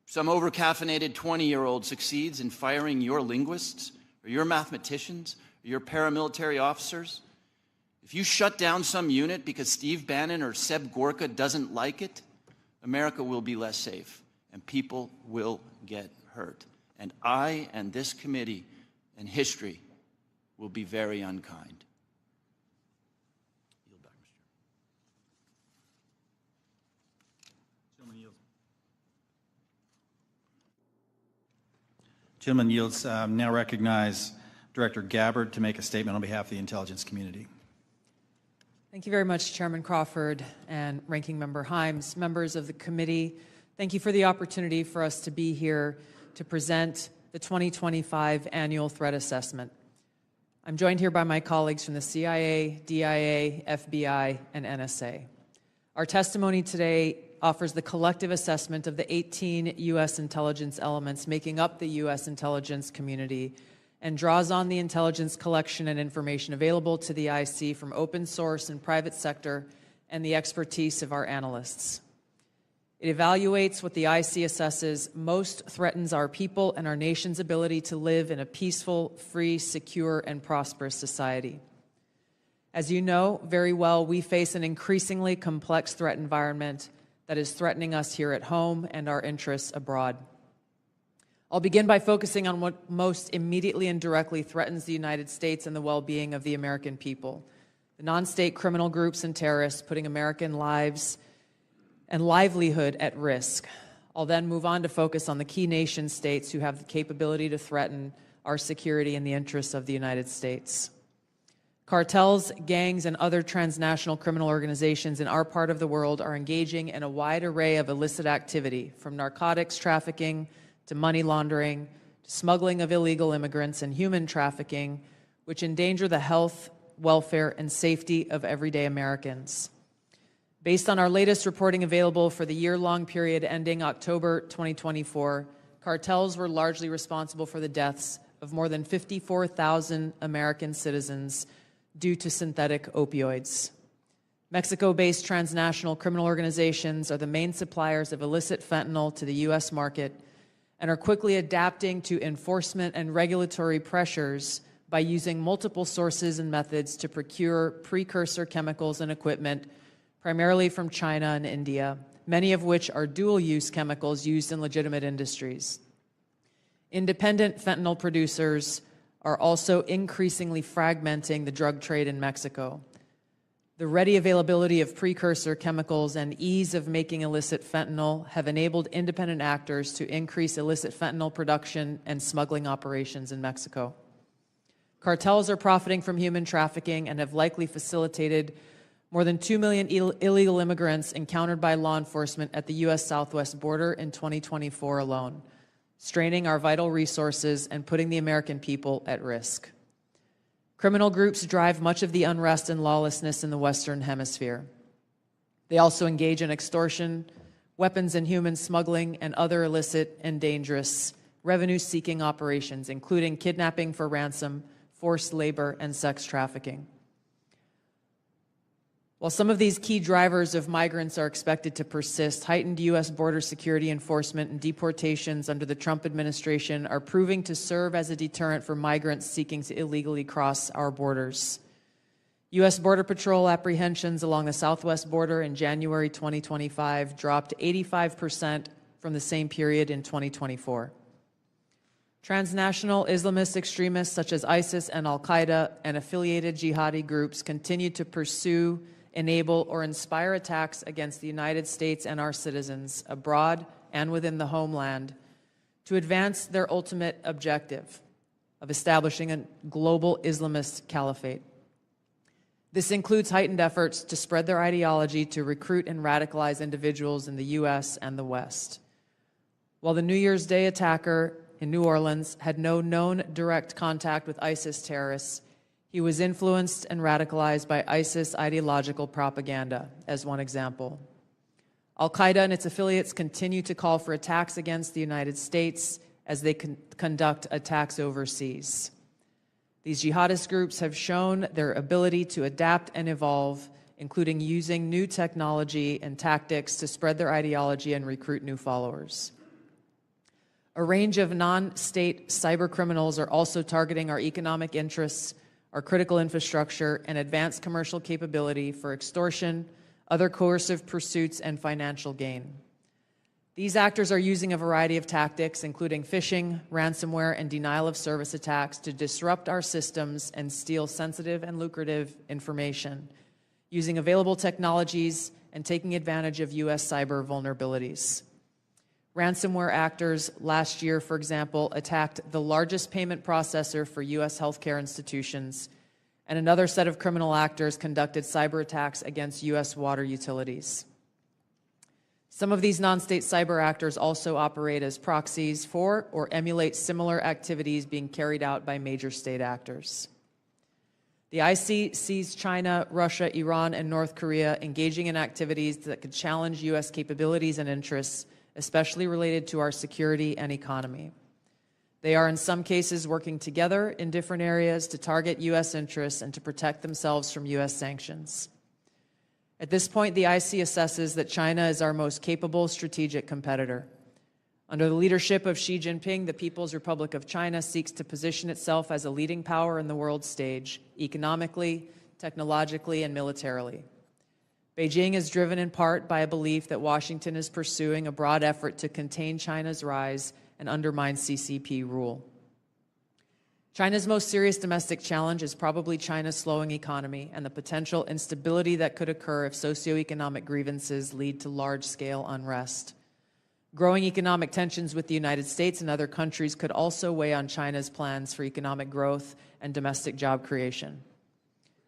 some overcaffeinated 20-year-old succeeds in firing your linguists or your mathematicians or your paramilitary officers, if you shut down some unit because Steve Bannon or Seb Gorka doesn't like it, America will be less safe and people will get hurt. And I and this committee and history will be very unkind. Yield back, Mr. Chairman. Gentleman yields. Now recognize Director Gabbard to make a statement on behalf of the intelligence community. Thank you very much, Chairman Crawford and Ranking Member Himes. Members of the committee, thank you for the opportunity for us to be here to present the 2025 Annual Threat Assessment. I'm joined here by my colleagues from the CIA, DIA, FBI, and NSA. Our testimony today offers the collective assessment of the 18 U.S. intelligence elements making up the U.S. intelligence community and draws on the intelligence collection and information available to the IC from open source and private sector and the expertise of our analysts. It evaluates what the IC assesses most threatens our people and our nation's ability to live in a peaceful, free, secure, and prosperous society. As you know very well, we face an increasingly complex threat environment that is threatening us here at home and our interests abroad. I'll begin by focusing on what most immediately and directly threatens the United States and the well-being of the American people: the non-state criminal groups and terrorists putting American lives and livelihood at risk. I'll then move on to focus on the key nation states who have the capability to threaten our security and the interests of the United States. Cartels, gangs, and other transnational criminal organizations in our part of the world are engaging in a wide array of illicit activity, from narcotics trafficking to money laundering, to smuggling of illegal immigrants and human trafficking, which endanger the health, welfare, and safety of everyday Americans. Based on our latest reporting available for the year-long period ending October 2024, cartels were largely responsible for the deaths of more than 54,000 American citizens due to synthetic opioids. Mexico-based transnational criminal organizations are the main suppliers of illicit fentanyl to the U.S. market and are quickly adapting to enforcement and regulatory pressures by using multiple sources and methods to procure precursor chemicals and equipment, primarily from China and India, many of which are dual-use chemicals used in legitimate industries. Independent fentanyl producers are also increasingly fragmenting the drug trade in Mexico. The ready availability of precursor chemicals and ease of making illicit fentanyl have enabled independent actors to increase illicit fentanyl production and smuggling operations in Mexico. Cartels are profiting from human trafficking and have likely facilitated more than 2 million illegal immigrants encountered by law enforcement at the U.S. southwest border in 2024 alone, straining our vital resources and putting the American people at risk. Criminal groups drive much of the unrest and lawlessness in the Western Hemisphere. They also engage in extortion, weapons and human smuggling, and other illicit and dangerous revenue-seeking operations, including kidnapping for ransom, forced labor, and sex trafficking. While some of these key drivers of migrants are expected to persist, heightened U.S. border security enforcement and deportations under the Trump administration are proving to serve as a deterrent for migrants seeking to illegally cross our borders. U.S. Border Patrol apprehensions along the southwest border in January 2025 dropped 85% from the same period in 2024. Transnational Islamist extremists such as ISIS and Al-Qaeda and affiliated jihadi groups continue to pursue, enable, or inspire attacks against the United States and our citizens abroad and within the homeland to advance their ultimate objective of establishing a global Islamist caliphate. This includes heightened efforts to spread their ideology to recruit and radicalize individuals in the U.S. and the West. While the New Year's Day attacker in New Orleans had no known direct contact with ISIS terrorists, he was influenced and radicalized by ISIS ideological propaganda, as one example. Al-Qaeda and its affiliates continue to call for attacks against the United States as they conduct attacks overseas. These jihadist groups have shown their ability to adapt and evolve, including using new technology and tactics to spread their ideology and recruit new followers. A range of non-state cyber criminals are also targeting our economic interests, our critical infrastructure, and advanced commercial capability for extortion, other coercive pursuits, and financial gain. These actors are using a variety of tactics, including phishing, ransomware, and denial of service attacks to disrupt our systems and steal sensitive and lucrative information, using available technologies and taking advantage of U.S. cyber vulnerabilities. Ransomware actors last year, for example, attacked the largest payment processor for U.S. healthcare institutions, and another set of criminal actors conducted cyber attacks against U.S. water utilities. Some of these non-state cyber actors also operate as proxies for or emulate similar activities being carried out by major state actors. The IC sees China, Russia, Iran, and North Korea engaging in activities that could challenge U.S. capabilities and interests, especially related to our security and economy. They are in some cases working together in different areas to target U.S. interests and to protect themselves from U.S. sanctions. At this point, the IC assesses that China is our most capable strategic competitor. Under the leadership of Xi Jinping, the People's Republic of China seeks to position itself as a leading power in the world stage, economically, technologically, and militarily. Beijing is driven in part by a belief that Washington is pursuing a broad effort to contain China's rise and undermine CCP rule. China's most serious domestic challenge is probably China's slowing economy and the potential instability that could occur if socioeconomic grievances lead to large-scale unrest. Growing economic tensions with the United States and other countries could also weigh on China's plans for economic growth and domestic job creation.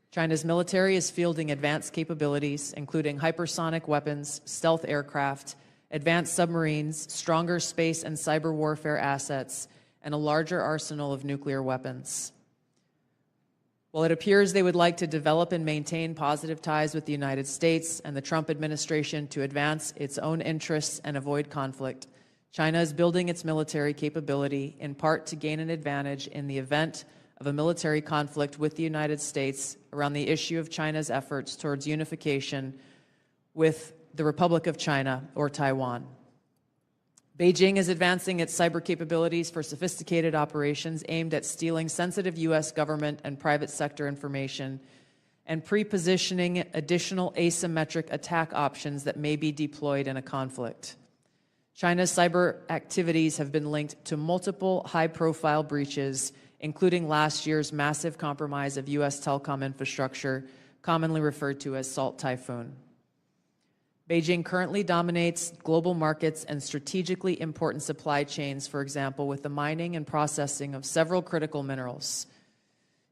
China's military is fielding advanced capabilities, including hypersonic weapons, stealth aircraft, advanced submarines, stronger space and cyber warfare assets, and a larger arsenal of nuclear weapons. While it appears they would like to develop and maintain positive ties with the United States and the Trump administration to advance its own interests and avoid conflict, China is building its military capability in part to gain an advantage in the event of a military conflict with the United States around the issue of China's efforts towards unification with the Republic of China or Taiwan. Beijing is advancing its cyber capabilities for sophisticated operations aimed at stealing sensitive U.S. government and private sector information and pre-positioning additional asymmetric attack options that may be deployed in a conflict. China's cyber activities have been linked to multiple high-profile breaches, including last year's massive compromise of U.S. telecom infrastructure, commonly referred to as Salt Typhoon. Beijing currently dominates global markets and strategically important supply chains, for example, with the mining and processing of several critical minerals.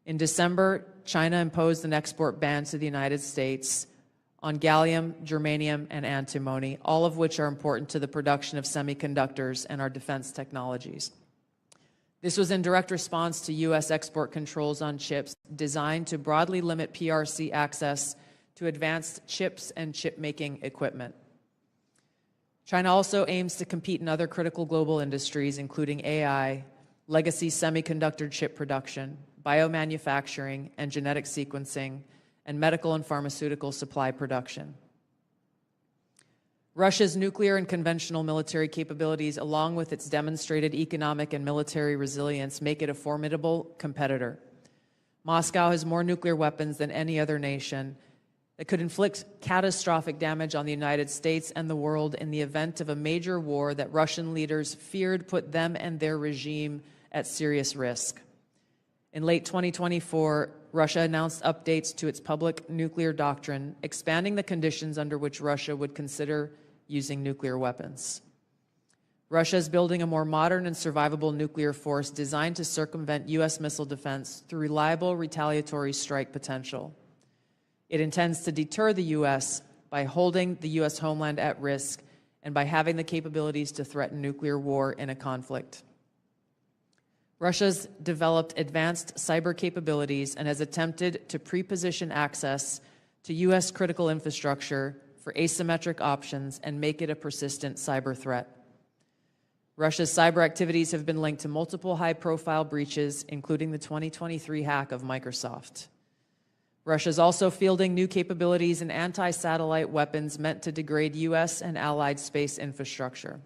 In December, China imposed an export ban to the United States on gallium, germanium, and antimony, all of which are important to the production of semiconductors and our defense technologies. This was in direct response to U.S. export controls on chips designed to broadly limit PRC access to advanced chips and chip-making equipment. China also aims to compete in other critical global industries, including AI, legacy semiconductor chip production, biomanufacturing and genetic sequencing, and medical and pharmaceutical supply production. Russia's nuclear and conventional military capabilities, along with its demonstrated economic and military resilience, make it a formidable competitor. Moscow has more nuclear weapons than any other nation that could inflict catastrophic damage on the United States and the world in the event of a major war that Russian leaders feared put them and their regime at serious risk. In late 2024, Russia announced updates to its public nuclear doctrine, expanding the conditions under which Russia would consider using nuclear weapons. Russia is building a more modern and survivable nuclear force designed to circumvent U.S. missile defense through reliable retaliatory strike potential. It intends to deter the U.S. by holding the U.S. homeland at risk and by having the capabilities to threaten nuclear war in a conflict. Russia's developed advanced cyber capabilities and has attempted to pre-position access to U.S. critical infrastructure for asymmetric options and make it a persistent cyber threat. Russia's cyber activities have been linked to multiple high-profile breaches, including the 2023 hack of Microsoft. Russia is also fielding new capabilities in anti-satellite weapons meant to degrade U.S. and allied space infrastructure.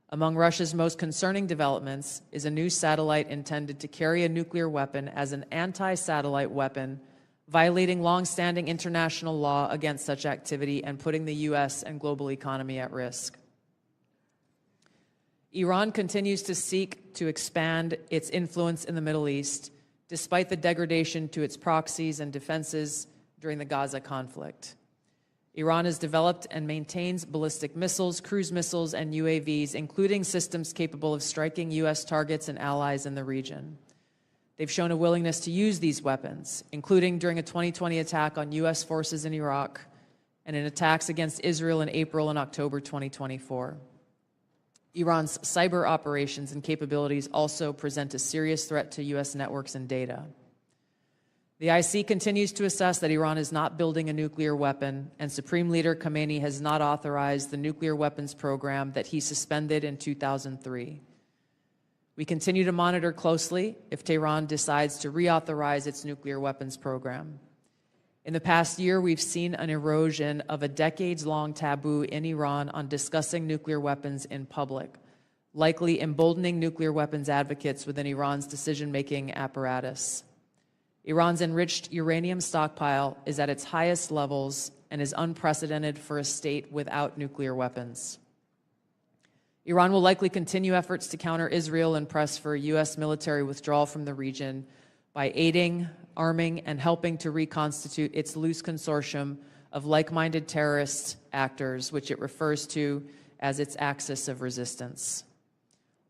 Among Russia's most concerning developments is a new satellite intended to carry a nuclear weapon as an anti-satellite weapon, violating long-standing international law against such activity and putting the U.S. and global economy at risk. Iran continues to seek to expand its influence in the Middle East, despite the degradation to its proxies and defenses during the Gaza conflict. Iran has developed and maintains ballistic missiles, cruise missiles, and UAVs, including systems capable of striking U.S. targets and allies in the region. They've shown a willingness to use these weapons, including during a 2020 attack on U.S. forces in Iraq and in attacks against Israel in April and October 2024. Iran's cyber operations and capabilities also present a serious threat to U.S. networks and data. The IC continues to assess that Iran is not building a nuclear weapon, and Supreme Leader Khamenei has not authorized the nuclear weapons program that he suspended in 2003. We continue to monitor closely if Tehran decides to reauthorize its nuclear weapons program. In the past year, we've seen an erosion of a decades-long taboo in Iran on discussing nuclear weapons in public, likely emboldening nuclear weapons advocates within Iran's decision-making apparatus. Iran's enriched uranium stockpile is at its highest levels and is unprecedented for a state without nuclear weapons. Iran will likely continue efforts to counter Israel and press for a U.S. military withdrawal from the region by aiding, arming, and helping to reconstitute its loose consortium of like-minded terrorist actors, which it refers to as its axis of resistance.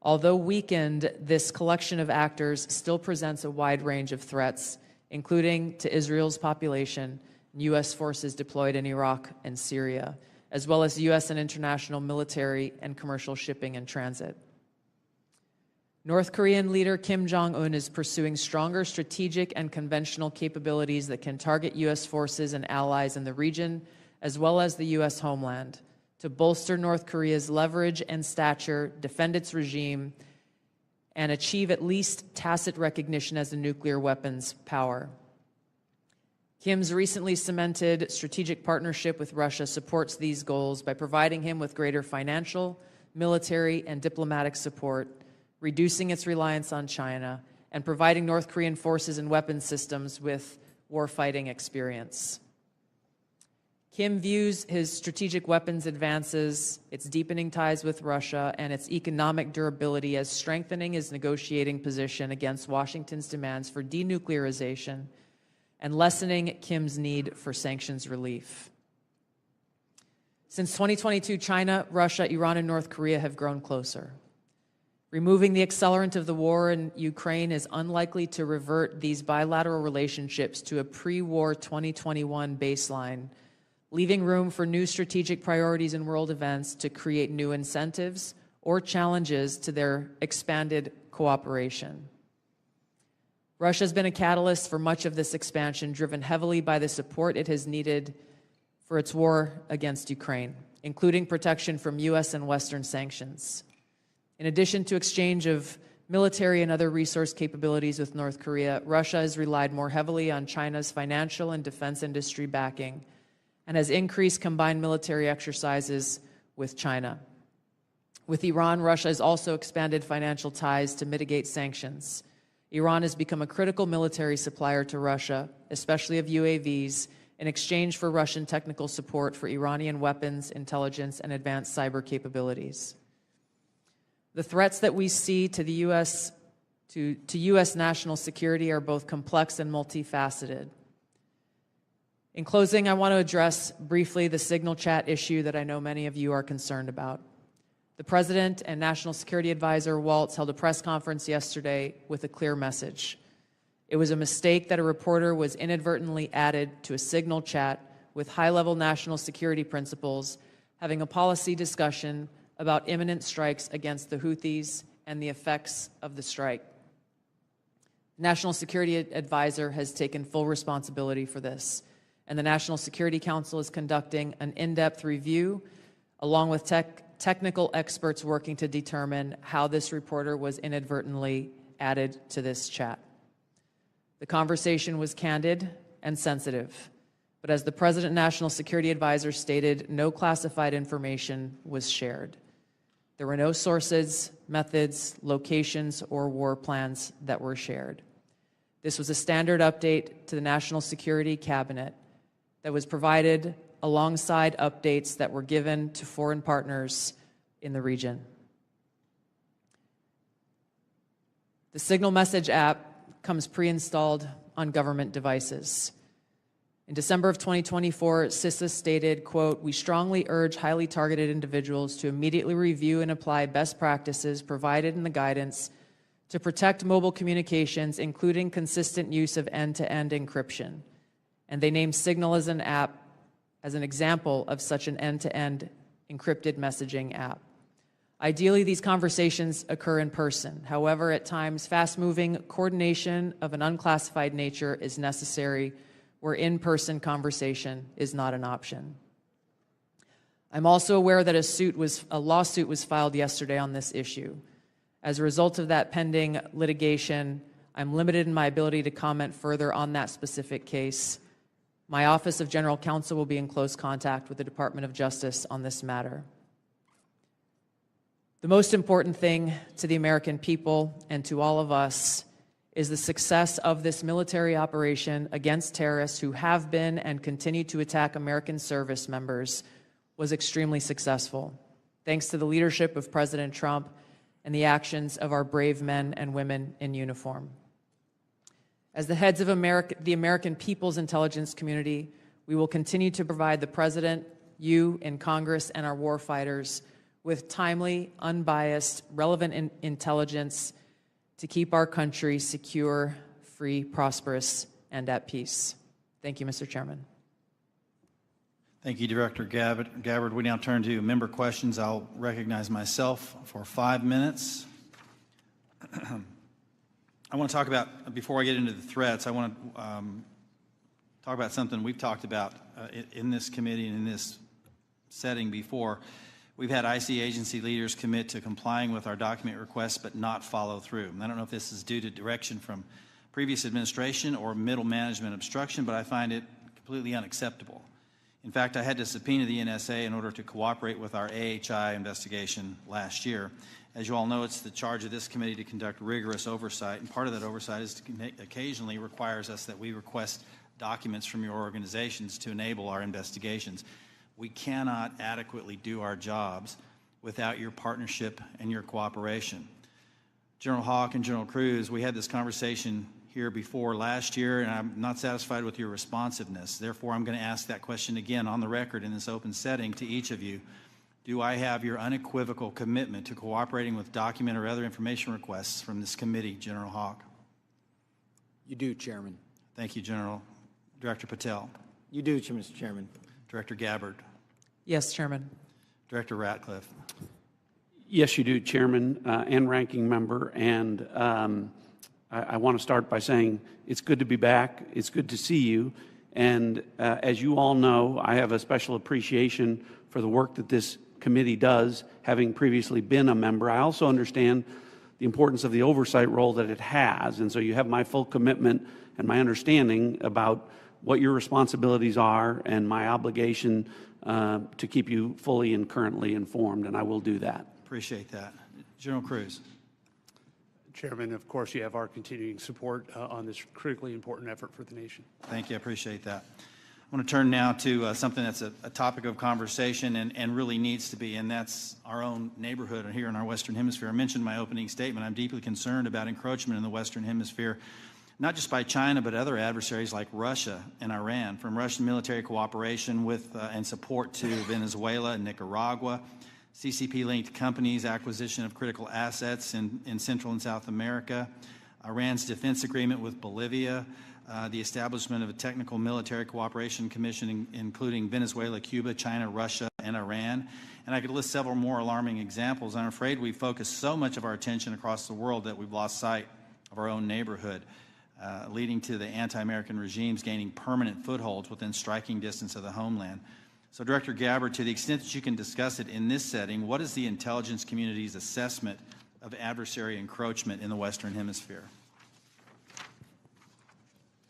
Although weakened, this collection of actors still presents a wide range of threats, including to Israel's population and U.S. forces deployed in Iraq and Syria, as well as U.S. and international military and commercial shipping and transit. North Korean leader Kim Jong-un is pursuing stronger strategic and conventional capabilities that can target U.S. forces and allies in the region, as well as the U.S. homeland, to bolster North Korea's leverage and stature, defend its regime, and achieve at least tacit recognition as a nuclear weapons power. Kim's recently cemented strategic partnership with Russia supports these goals by providing him with greater financial, military, and diplomatic support, reducing its reliance on China, and providing North Korean forces and weapons systems with warfighting experience. Kim views his strategic weapons advances, its deepening ties with Russia, and its economic durability as strengthening his negotiating position against Washington's demands for denuclearization and lessening Kim's need for sanctions relief. Since 2022, China, Russia, Iran, and North Korea have grown closer. Removing the accelerant of the war in Ukraine is unlikely to revert these bilateral relationships to a pre-war 2021 baseline, leaving room for new strategic priorities and world events to create new incentives or challenges to their expanded cooperation. Russia has been a catalyst for much of this expansion, driven heavily by the support it has needed for its war against Ukraine, including protection from U.S. and Western sanctions. In addition to exchange of military and other resource capabilities with North Korea, Russia has relied more heavily on China's financial and defense industry backing and has increased combined military exercises with China. With Iran, Russia has also expanded financial ties to mitigate sanctions. Iran has become a critical military supplier to Russia, especially of UAVs, in exchange for Russian technical support for Iranian weapons, intelligence, and advanced cyber capabilities. The threats that we see to the U.S. to U.S. national security are both complex and multifaceted. In closing, I want to address briefly the signal chat issue that I know many of you are concerned about. The President and National Security Advisor Waltz held a press conference yesterday with a clear message. It was a mistake that a reporter was inadvertently added to a Signal chat with high-level national security principals having a policy discussion about imminent strikes against the Houthis and the effects of the strike. The National Security Advisor has taken full responsibility for this, and the National Security Council is conducting an in-depth review along with technical experts working to determine how this reporter was inadvertently added to this chat. The conversation was candid and sensitive, but as the President and National Security Advisor stated, no classified information was shared. There were no sources, methods, locations, or war plans that were shared. This was a standard update to the National Security Cabinet that was provided alongside updates that were given to foreign partners in the region. The Signal Message app comes pre-installed on government devices. In December of 2024, CISA stated, quote, "We strongly urge highly targeted individuals to immediately review and apply best practices provided in the guidance to protect mobile communications, including consistent use of end-to-end encryption." And they named Signal as an app as an example of such an end-to-end encrypted messaging app. Ideally, these conversations occur in person. However, at times, fast-moving coordination of an unclassified nature is necessary where in-person conversation is not an option. I'm also aware that a lawsuit was filed yesterday on this issue. As a result of that pending litigation, I'm limited in my ability to comment further on that specific case. My Office of General Counsel will be in close contact with the Department of Justice on this matter. The most important thing to the American people and to all of us is the success of this military operation against terrorists who have been and continue to attack American service members was extremely successful, thanks to the leadership of President Trump and the actions of our brave men and women in uniform. As the heads of the American people's intelligence community, we will continue to provide the President, you in Congress, and our warfighters with timely, unbiased, relevant intelligence to keep our country secure, free, prosperous, and at peace. Thank you, Mr. Chairman. Thank you, Director Gabbard. We now turn to member questions. I'll recognize myself for 5 minutes. I want to talk about, before I get into the threats, I want to talk about something we've talked about in this committee and in this setting before. We've had IC agency leaders commit to complying with our document requests but not follow through. And I don't know if this is due to direction from previous administration or middle management obstruction, but I find it completely unacceptable. In fact, I had to subpoena the NSA in order to cooperate with our AHI investigation last year. As you all know, it's the charge of this committee to conduct rigorous oversight, and part of that oversight is occasionally requires us that we request documents from your organizations to enable our investigations. We cannot adequately do our jobs without your partnership and your cooperation. General Hawk and General Cruz, we had this conversation here before last year, and I'm not satisfied with your responsiveness. Therefore, I'm going to ask that question again on the record in this open setting to each of you. Do I have your unequivocal commitment to cooperating with document or other information requests from this committee, General Hawk? You do, Chairman. Thank you, General. Director Patel. You do, Mr. Chairman. Director Gabbard. Yes, Chairman. Director Ratcliffe. Yes, you do, Chairman and Ranking Member. And I want to start by saying it's good to be back. It's good to see you. And as you all know, I have a special appreciation for the work that this committee does, having previously been a member. I also understand the importance of the oversight role that it has. And so you have my full commitment and my understanding about what your responsibilities are and my obligation to keep you fully and currently informed, and I will do that. Appreciate that. General Cruz. Chairman, of course, you have our continuing support on this critically important effort for the nation. Thank you. I appreciate that. I want to turn now to something that's a topic of conversation and really needs to be, and that's our own neighborhood here in our Western Hemisphere. I mentioned in my opening statement, I'm deeply concerned about encroachment in the Western Hemisphere, not just by China, but other adversaries like Russia and Iran, from Russian military cooperation with and support to Venezuela and Nicaragua, CCP-linked companies, acquisition of critical assets in Central and South America, Iran's defense agreement with Bolivia, the establishment of a technical military cooperation commission including Venezuela, Cuba, China, Russia, and Iran. And I could list several more alarming examples. I'm afraid we focus so much of our attention across the world that we've lost sight of our own neighborhood, leading to the anti-American regimes gaining permanent footholds within striking distance of the homeland. So, Director Gabbard, to the extent that you can discuss it in this setting, what is the intelligence community's assessment of adversary encroachment in the Western Hemisphere?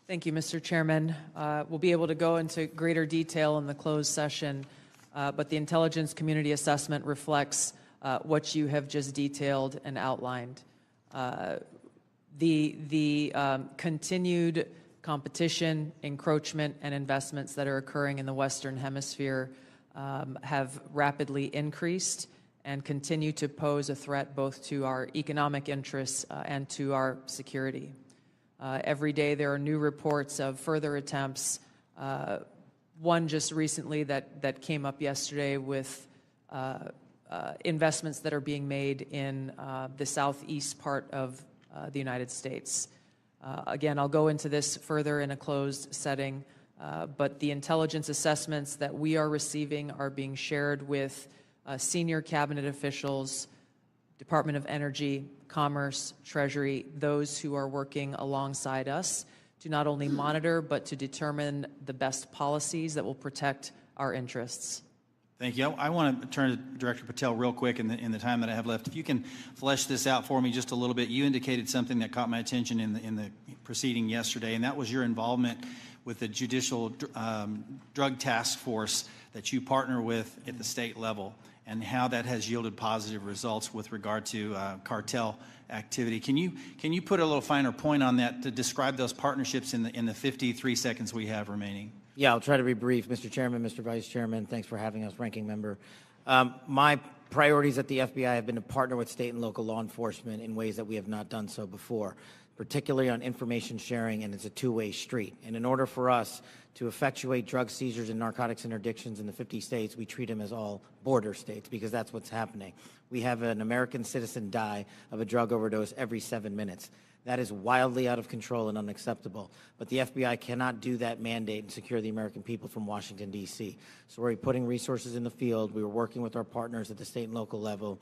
Thank you, Mr. Chairman. We'll be able to go into greater detail in the closed session, but the intelligence community assessment reflects what you have just detailed and outlined. The continued competition, encroachment, and investments that are occurring in the Western Hemisphere have rapidly increased and continue to pose a threat both to our economic interests and to our security. Every day there are new reports of further attempts. One just recently that came up yesterday with investments that are being made in the southeast part of the United States. Again, I'll go into this further in a closed setting, but the intelligence assessments that we are receiving are being shared with senior cabinet officials, Department of Energy, Commerce, Treasury, those who are working alongside us to not only monitor, but to determine the best policies that will protect our interests. Thank you. I want to turn to Director Patel real quick in the time that I have left. If you can flesh this out for me just a little bit. You indicated something that caught my attention in the proceeding yesterday, and that was your involvement with the Judicial Drug Task Force that you partner with at the state level, and how that has yielded positive results with regard to cartel activity. Can you put a little finer point on that to describe those partnerships in the 53 seconds we have remaining? Yeah, I'll try to be brief. Mr. Chairman, Mr. Vice Chairman, thanks for having us, Ranking Member. My priorities at the FBI have been to partner with state and local law enforcement in ways that we have not done so before, particularly on information sharing, and it's a two-way street. And in order for us to effectuate drug seizures and narcotics interdictions in the 50 states, we treat them as all border states because that's what's happening. We have an American citizen die of a drug overdose every 7 minutes. That is wildly out of control and unacceptable. But the FBI cannot do that mandate and secure the American people from Washington, D.C. So we're putting resources in the field. We are working with our partners at the state and local level.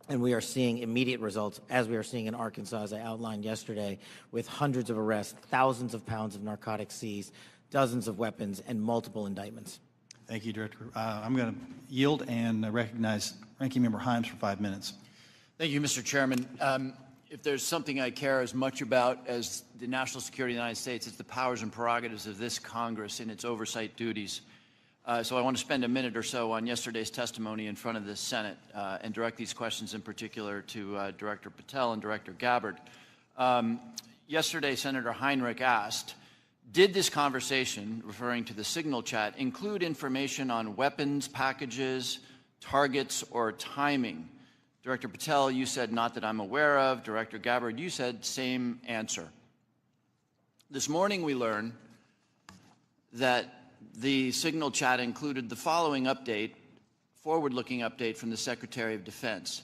And we are seeing immediate results, as we are seeing in Arkansas, as I outlined yesterday, with hundreds of arrests, thousands of pounds of narcotics seized, dozens of weapons, and multiple indictments. Thank you, Director. I'm going to yield and recognize Ranking Member Himes for 5 minutes. Thank you, Mr. Chairman. If there's something I care as much about as the national security of the United States, it's the powers and prerogatives of this Congress and its oversight duties. So I want to spend a minute or so on yesterday's testimony in front of the Senate and direct these questions in particular to Director Patel and Director Gabbard. Yesterday, Senator Heinrich asked, did this conversation, referring to the signal chat, include information on weapons, packages, targets, or timing? Director Patel, you said not that I'm aware of. Director Gabbard, you said same answer. This morning we learned that the signal chat included the following update, forward-looking update from the Secretary of Defense.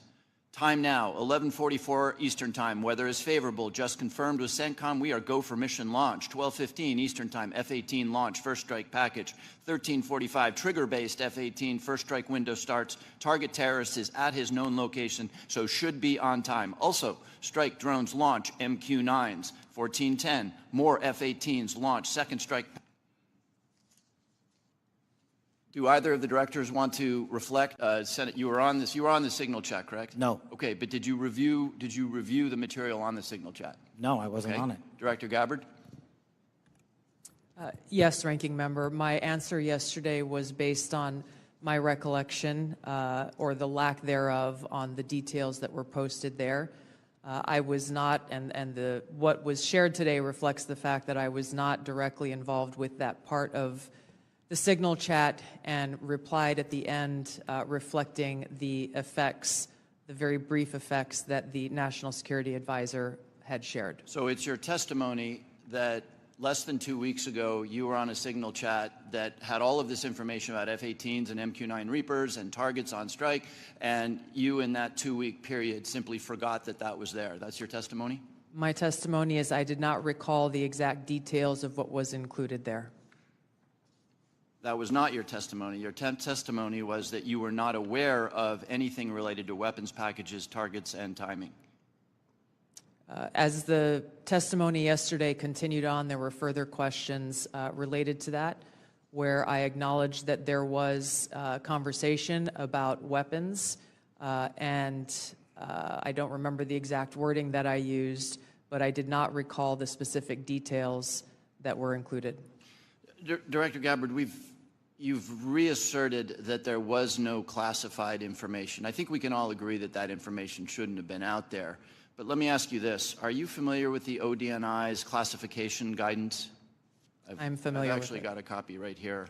Time now, 11:44 Eastern Time. Weather is favorable. Just confirmed with CENTCOM. We are go for mission launch. 12:15 Eastern Time. F-18 launch. First strike package. 13:45 trigger-based F-18. First strike window starts. Target terrorist is at his known location, so should be on time. Also, strike drones launch. MQ-9s. 14:10. More F-18s launch. Second strike. Do either of the directors want to reflect? Senate, you were on this. You were on the signal chat, correct? No. Okay, but did you review the material on the signal chat? No, I wasn't Okay. on it. Director Gabbard? Yes, Ranking Member. My answer yesterday was based on my recollection or the lack thereof on the details that were posted there. I was not, and what was shared today reflects the fact that I was not directly involved with that part of the signal chat and replied at the end reflecting the effects, the very brief effects that the National Security Advisor had shared. So it's your testimony that less than 2 weeks ago, you were on a Signal chat that had all of this information about F-18s and MQ-9 Reapers and targets on strike, and you, in that 2-week period, simply forgot that that was there. That's your testimony? My testimony is I did not recall the exact details of what was included there. That was not your testimony. Your testimony was that you were not aware of anything related to weapons packages, targets, and timing. As the testimony yesterday continued on, there were further questions related to that, where I acknowledged that there was conversation about weapons, and I don't remember the exact wording that I used, but I did not recall the specific details that were included. Director Gabbard, you've reasserted that there was no classified information. I think we can all agree that that information shouldn't have been out there. But let me ask you this. Are you familiar with the ODNI's classification guidance? I'm familiar with it. I've actually got a copy right here.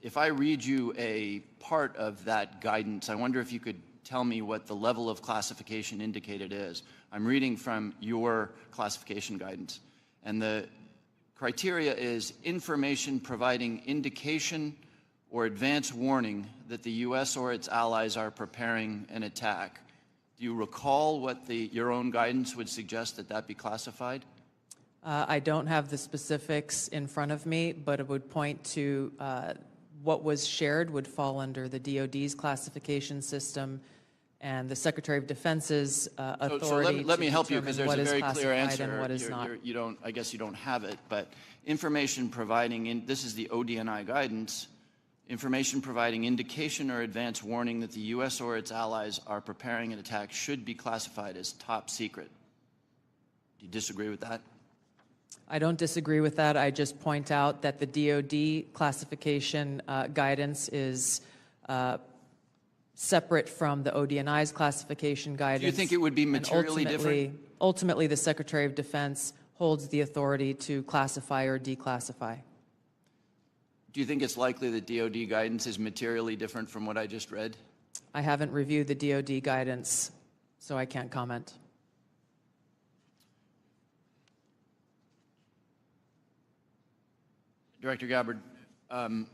If I read you a part of that guidance, I wonder if you could tell me what the level of classification indicated is. I'm reading from your classification guidance. And the criteria is information providing indication or advance warning that the U.S. or its allies are preparing an attack. Do you recall what your own guidance would suggest that be classified? I don't have the specifics in front of me, but it would point to what was shared would fall under the DoD's classification system and the Secretary of Defense's authority. So let me help you, because there's a very clear answer. And what is not. I guess you don't have it, but information providing, this is the ODNI guidance, information providing indication or advance warning that the U.S. or its allies are preparing an attack should be classified as top secret. Do you disagree with that? I don't disagree with that. I just point out that the DoD classification guidance is separate from the ODNI's classification guidance. Do you think it would be materially different? Ultimately, the Secretary of Defense holds the authority to classify or declassify. Do you think it's likely that DoD guidance is materially different from what I just read? I haven't reviewed the DoD guidance, so I can't comment. Director Gabbard, a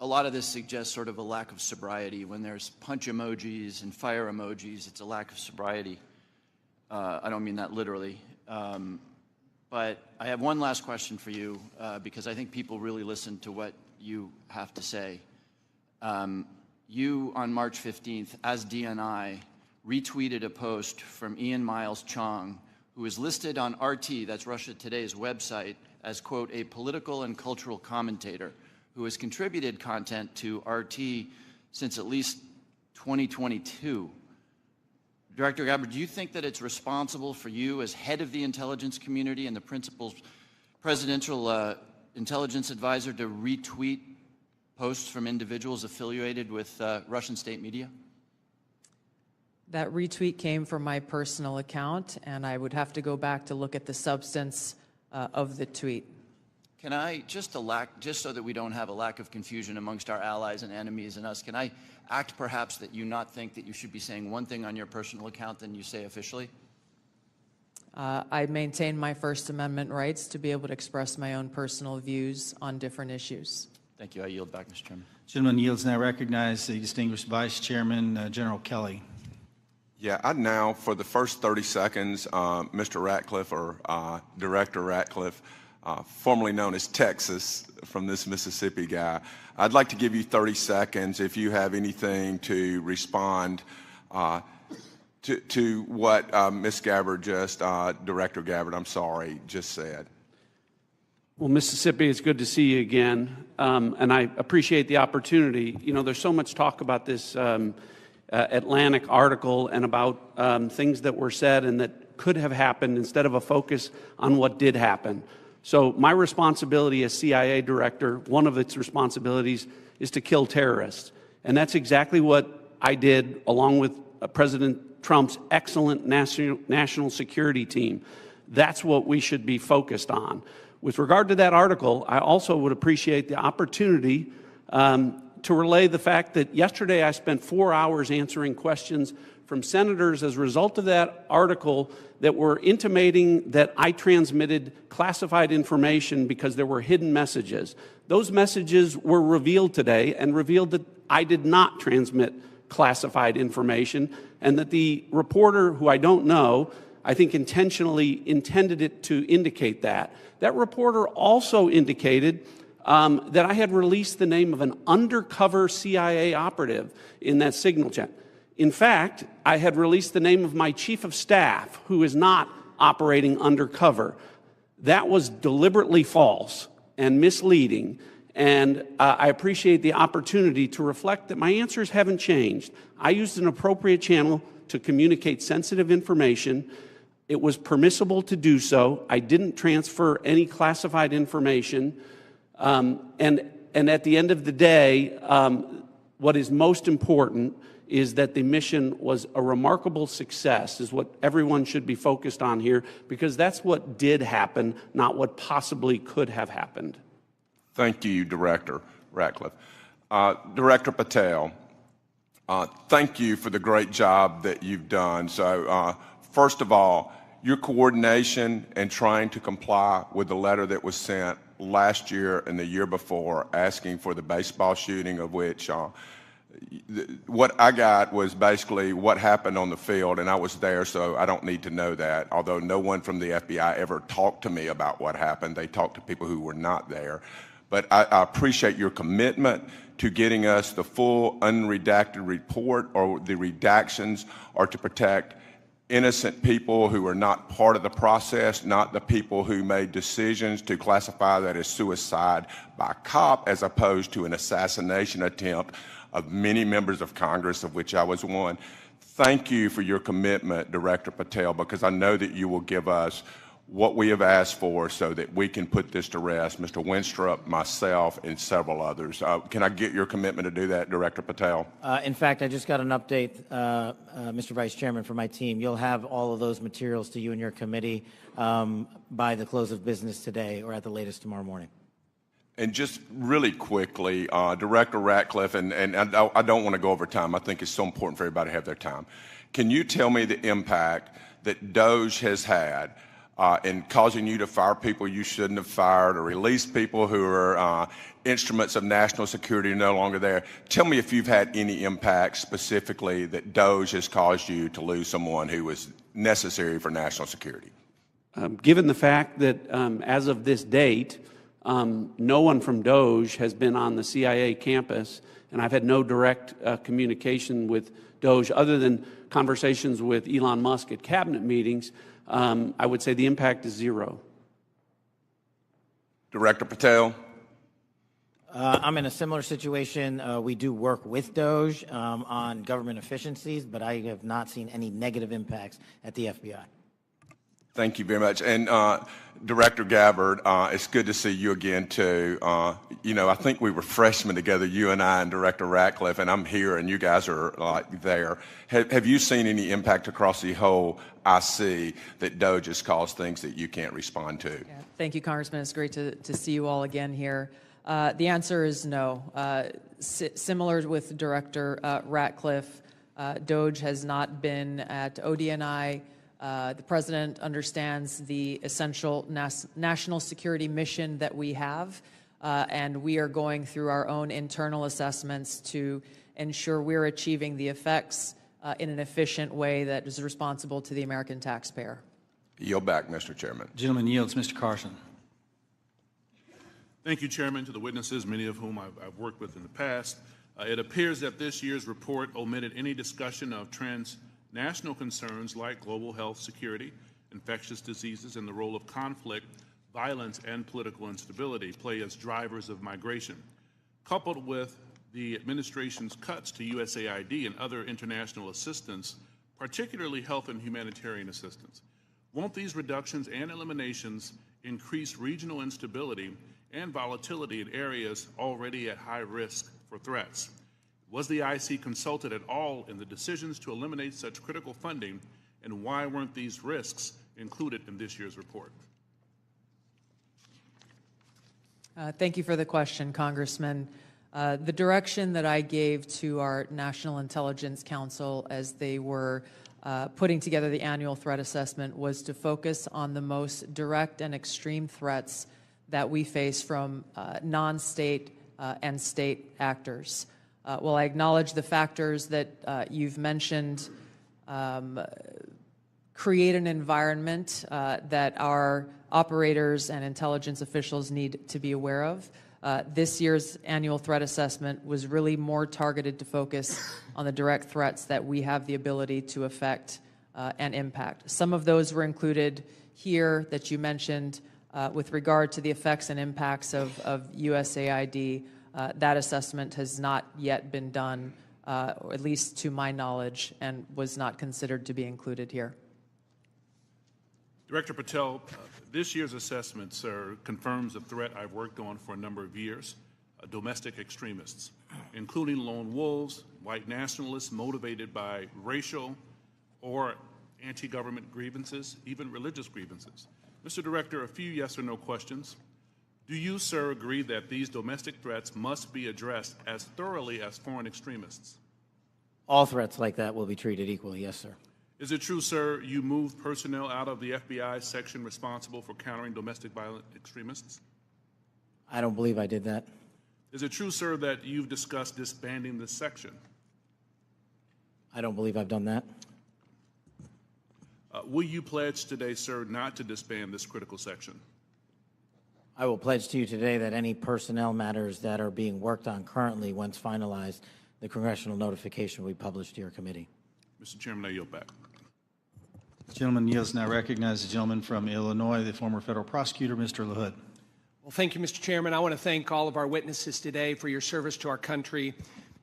lot of this suggests sort of a lack of sobriety. When there's punch emojis and fire emojis, it's a lack of sobriety. I don't mean that literally. But I have one last question for you, because I think people really listen to what you have to say. You, on March 15th, as DNI, retweeted a post from Ian Miles Chong, who is listed on RT, that's Russia Today's website, as, quote, a political and cultural commentator who has contributed content to RT since at least 2022. Director Gabbard, do you think that it's responsible for you as head of the intelligence community and the principal presidential intelligence advisor to retweet posts from individuals affiliated with Russian state media? That retweet came from my personal account, and I would have to go back to look at the substance of the tweet. Can I, just so that we don't have a lack of confusion amongst our allies and enemies and us, can I act perhaps that you not think that you should be saying one thing on your personal account than you say officially? I maintain my First Amendment rights to be able to express my own personal views on different issues. Thank you. I yield back, Mr. Chairman. Gentleman yields. Now recognize the distinguished Vice Chairman, General Kelly. Yeah, I'd now, for the first 30 seconds, Mr. Ratcliffe, or Director Ratcliffe, formerly known as Texas, from this Mississippi guy, I'd like to give you 30 seconds if you have anything to respond to what Ms. Gabbard Director Gabbard, just said. Well, Mississippi, it's good to see you again, and I appreciate the opportunity. You know, there's so much talk about this Atlantic article and about things that were said and that could have happened instead of a focus on what did happen. So my responsibility as CIA director, one of its responsibilities is to kill terrorists. And that's exactly what I did along with President Trump's excellent national security team. That's what we should be focused on. With regard to that article, I also would appreciate the opportunity to relay the fact that yesterday I spent 4 hours answering questions from senators as a result of that article that were intimating that I transmitted classified information because there were hidden messages. Those messages were revealed today and revealed that I did not transmit classified information, and that the reporter, who I don't know, I think intentionally intended it to indicate that. That reporter also indicated that I had released the name of an undercover CIA operative in that signal chat. In fact, I had released the name of my chief of staff, who is not operating undercover. That was deliberately false and misleading, and I appreciate the opportunity to reflect that my answers haven't changed. I used an appropriate channel to communicate sensitive information. It was permissible to do so. I didn't transfer any classified information. And at the end of the day, what is most important is that the mission was a remarkable success, is what everyone should be focused on here, because that's what did happen, not what possibly could have happened. Thank you, Director Ratcliffe. Director Patel, thank you for the great job that you've done. So, first of all, your coordination and trying to comply with the letter that was sent last year and the year before asking for the baseball shooting, of which what I got was basically what happened on the field, and I was there, so I don't need to know that, although no one from the FBI ever talked to me about what happened. They talked to people who were not there. But I appreciate your commitment to getting us the full unredacted report, or the redactions are to protect innocent people who are not part of the process, not the people who made decisions to classify that as suicide by a cop as opposed to an assassination attempt of many members of Congress, of which I was one. Thank you for your commitment, Director Patel, because I know that you will give us what we have asked for so that we can put this to rest, Mr. Winstrup, myself, and several others. Can I get your commitment to do that, Director Patel? In fact, I just got an update, Mr. Vice Chairman, from my team. You'll have all of those materials to you and your committee by the close of business today, or at the latest tomorrow morning. And just really quickly, Director Ratcliffe, and I don't want to go over time. I think it's so important for everybody to have their time. Can you tell me the impact that DOGE has had in causing you to fire people you shouldn't have fired, or release people who are instruments of national security no longer there? Tell me if you've had any impact specifically that DOGE has caused you to lose someone who was necessary for national security. Given the fact that as of this date, no one from DOGE has been on the CIA campus, and I've had no direct communication with DOGE other than conversations with Elon Musk at cabinet meetings, I would say the impact is zero. Director Patel? I'm in a similar situation. We do work with DOGE on government efficiencies, but I have not seen any negative impacts at the FBI. Thank you very much. And Director Gabbard, it's good to see you again, too. You know, I think we were freshmen together, you and I and Director Ratcliffe, and I'm here and you guys are like there. Have you seen any impact across the whole IC that DOGE has caused things that you can't respond to? Yeah, thank you, Congressman. It's great to see you all again here. The answer is no. Similar with Director Ratcliffe, DOGE has not been at ODNI. The President understands the essential national security mission that we have, and we are going through our own internal assessments to ensure we're achieving the effects in an efficient way that is responsible to the American taxpayer. Yield back, Mr. Chairman. Gentleman yields. Mr. Carson. Thank you, Chairman, to the witnesses, many of whom I've worked with in the past. It appears that this year's report omitted any discussion of transnational concerns like global health security, infectious diseases, and the role of conflict, violence, and political instability play as drivers of migration. Coupled with the administration's cuts to USAID and other international assistance, particularly health and humanitarian assistance, won't these reductions and eliminations increase regional instability and volatility in areas already at high risk for threats? Was the IC consulted at all in the decisions to eliminate such critical funding, and why weren't these risks included in this year's report? Thank you for the question, Congressman. The direction that I gave to our National Intelligence Council as they were putting together the annual threat assessment was to focus on the most direct and extreme threats that we face from non-state and state actors. While I acknowledge the factors that you've mentioned create an environment that our operators and intelligence officials need to be aware of, this year's annual threat assessment was really more targeted to focus on the direct threats that we have the ability to affect and impact. Some of those were included here that you mentioned with regard to the effects and impacts of USAID. That assessment has not yet been done, or at least to my knowledge, and was not considered to be included here. Director Patel, this year's assessment, sir, confirms a threat I've worked on for a number of years, domestic extremists, including lone wolves, white nationalists motivated by racial or anti-government grievances, even religious grievances. Mr. Director, a few yes or no questions. Do you, sir, agree that these domestic threats must be addressed as thoroughly as foreign extremists? All threats like that will be treated equally, yes, sir. Is it true, sir, you moved personnel out of the FBI section responsible for countering domestic violent extremists? I don't believe I did that. Is it true, sir, that you've discussed disbanding this section? I don't believe I've done that. Will you pledge today, sir, not to disband this critical section? I will pledge to you today that any personnel matters that are being worked on currently, once finalized, the congressional notification will be published to your committee. Mr. Chairman, I yield back. The gentleman yields. Now recognize the gentleman from Illinois, the former federal prosecutor, Mr. LaHood. Well, thank you, Mr. Chairman. I want to thank all of our witnesses today for your service to our country.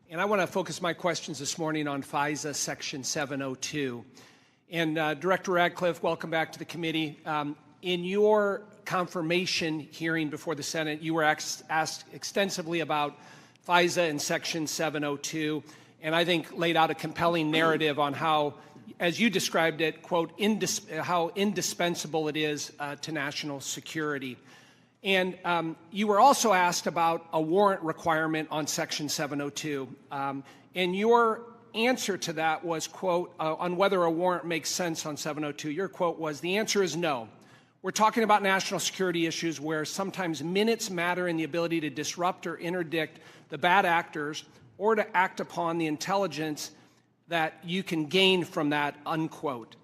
And I want to focus my questions this morning on FISA Section 702. And Director Radcliffe, welcome back to the committee. In your confirmation hearing before the Senate, you were asked extensively about FISA and Section 702, and I think laid out a compelling narrative on how, as you described it, quote, how indispensable it is to national security. And you were also asked about a warrant requirement on Section 702. And your answer to that was, quote, on whether a warrant makes sense on 702, your quote was, the answer is no. We're talking about national security issues where sometimes minutes matter in the ability to disrupt or interdict the bad actors or to act upon the intelligence that you can gain from that, unquote.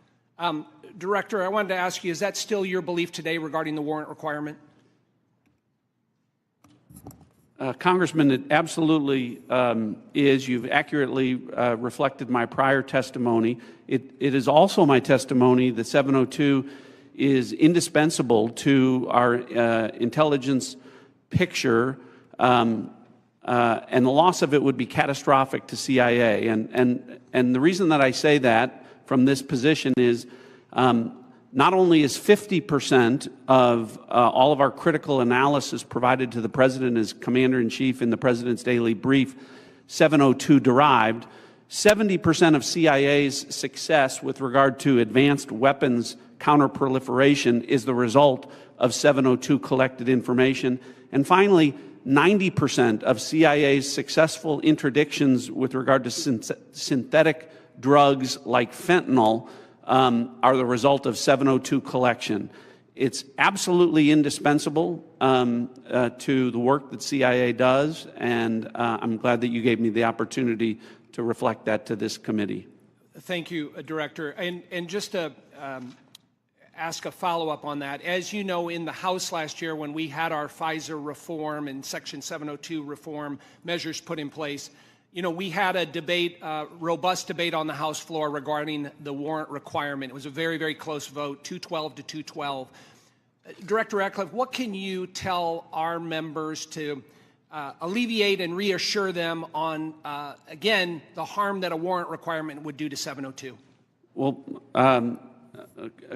Director, I wanted to ask you, is that still your belief today regarding the warrant requirement? Congressman, it absolutely is. You've accurately reflected my prior testimony. It is also my testimony that 702 is indispensable to our intelligence picture, and the loss of it would be catastrophic to CIA. And the reason that I say that from this position is not only is 50% of all of our critical analysis provided to the President as Commander-in-Chief in the President's daily brief 702 derived, 70% of CIA's success with regard to advanced weapons counterproliferation is the result of 702 collected information. And finally, 90% of CIA's successful interdictions with regard to synthetic drugs like fentanyl are the result of 702 collection. It's absolutely indispensable to the work that CIA does, and I'm glad that you gave me the opportunity to reflect that to this committee. Thank you, Director. And just to ask a follow-up on that, as you know, in the House last year when we had our FISA reform and Section 702 reform measures put in place, you know, we had a debate, robust debate on the House floor regarding the warrant requirement. It was a very, very close vote, 212 to 212. Director Radcliffe, what can you tell our members to alleviate and reassure them on, again, the harm that a warrant requirement would do to 702? Well,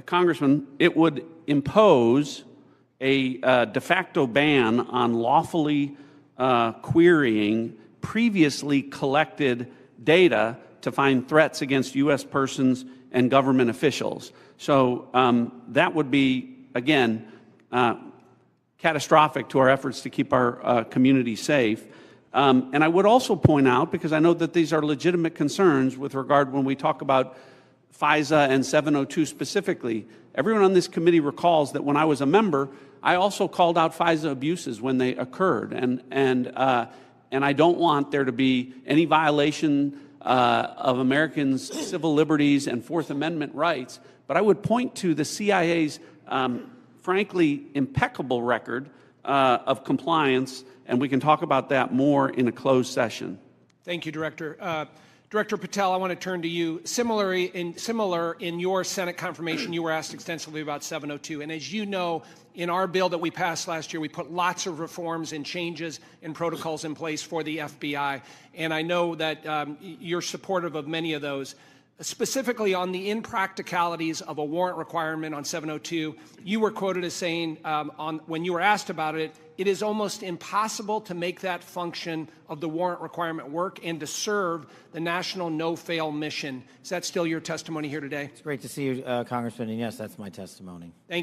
Congressman, it would impose a de facto ban on lawfully querying previously collected data to find threats against U.S. persons and government officials. So that would be, again, catastrophic to our efforts to keep our community safe. And I would also point out, because I know that these are legitimate concerns with regard when we talk about FISA and 702 specifically, everyone on this committee recalls that when I was a member, I also called out FISA abuses when they occurred. And I don't want there to be any violation of Americans' civil liberties and Fourth Amendment rights. But I would point to the CIA's, frankly, impeccable record of compliance, and we can talk about that more in a closed session. Thank you, Director. Director Patel, I want to turn to you. Similar in your Senate confirmation, you were asked extensively about 702. And as you know, in our bill that we passed last year, we put lots of reforms and changes and protocols in place for the FBI. And I know that you're supportive of many of those. Specifically on the impracticalities of a warrant requirement on 702, you were quoted as saying, when you were asked about it, it is almost impossible to make that function of the warrant requirement work and to serve the national no-fail mission. Is that still your testimony here today? It's great to see you, Congressman, and yes, that's my testimony. Thank you.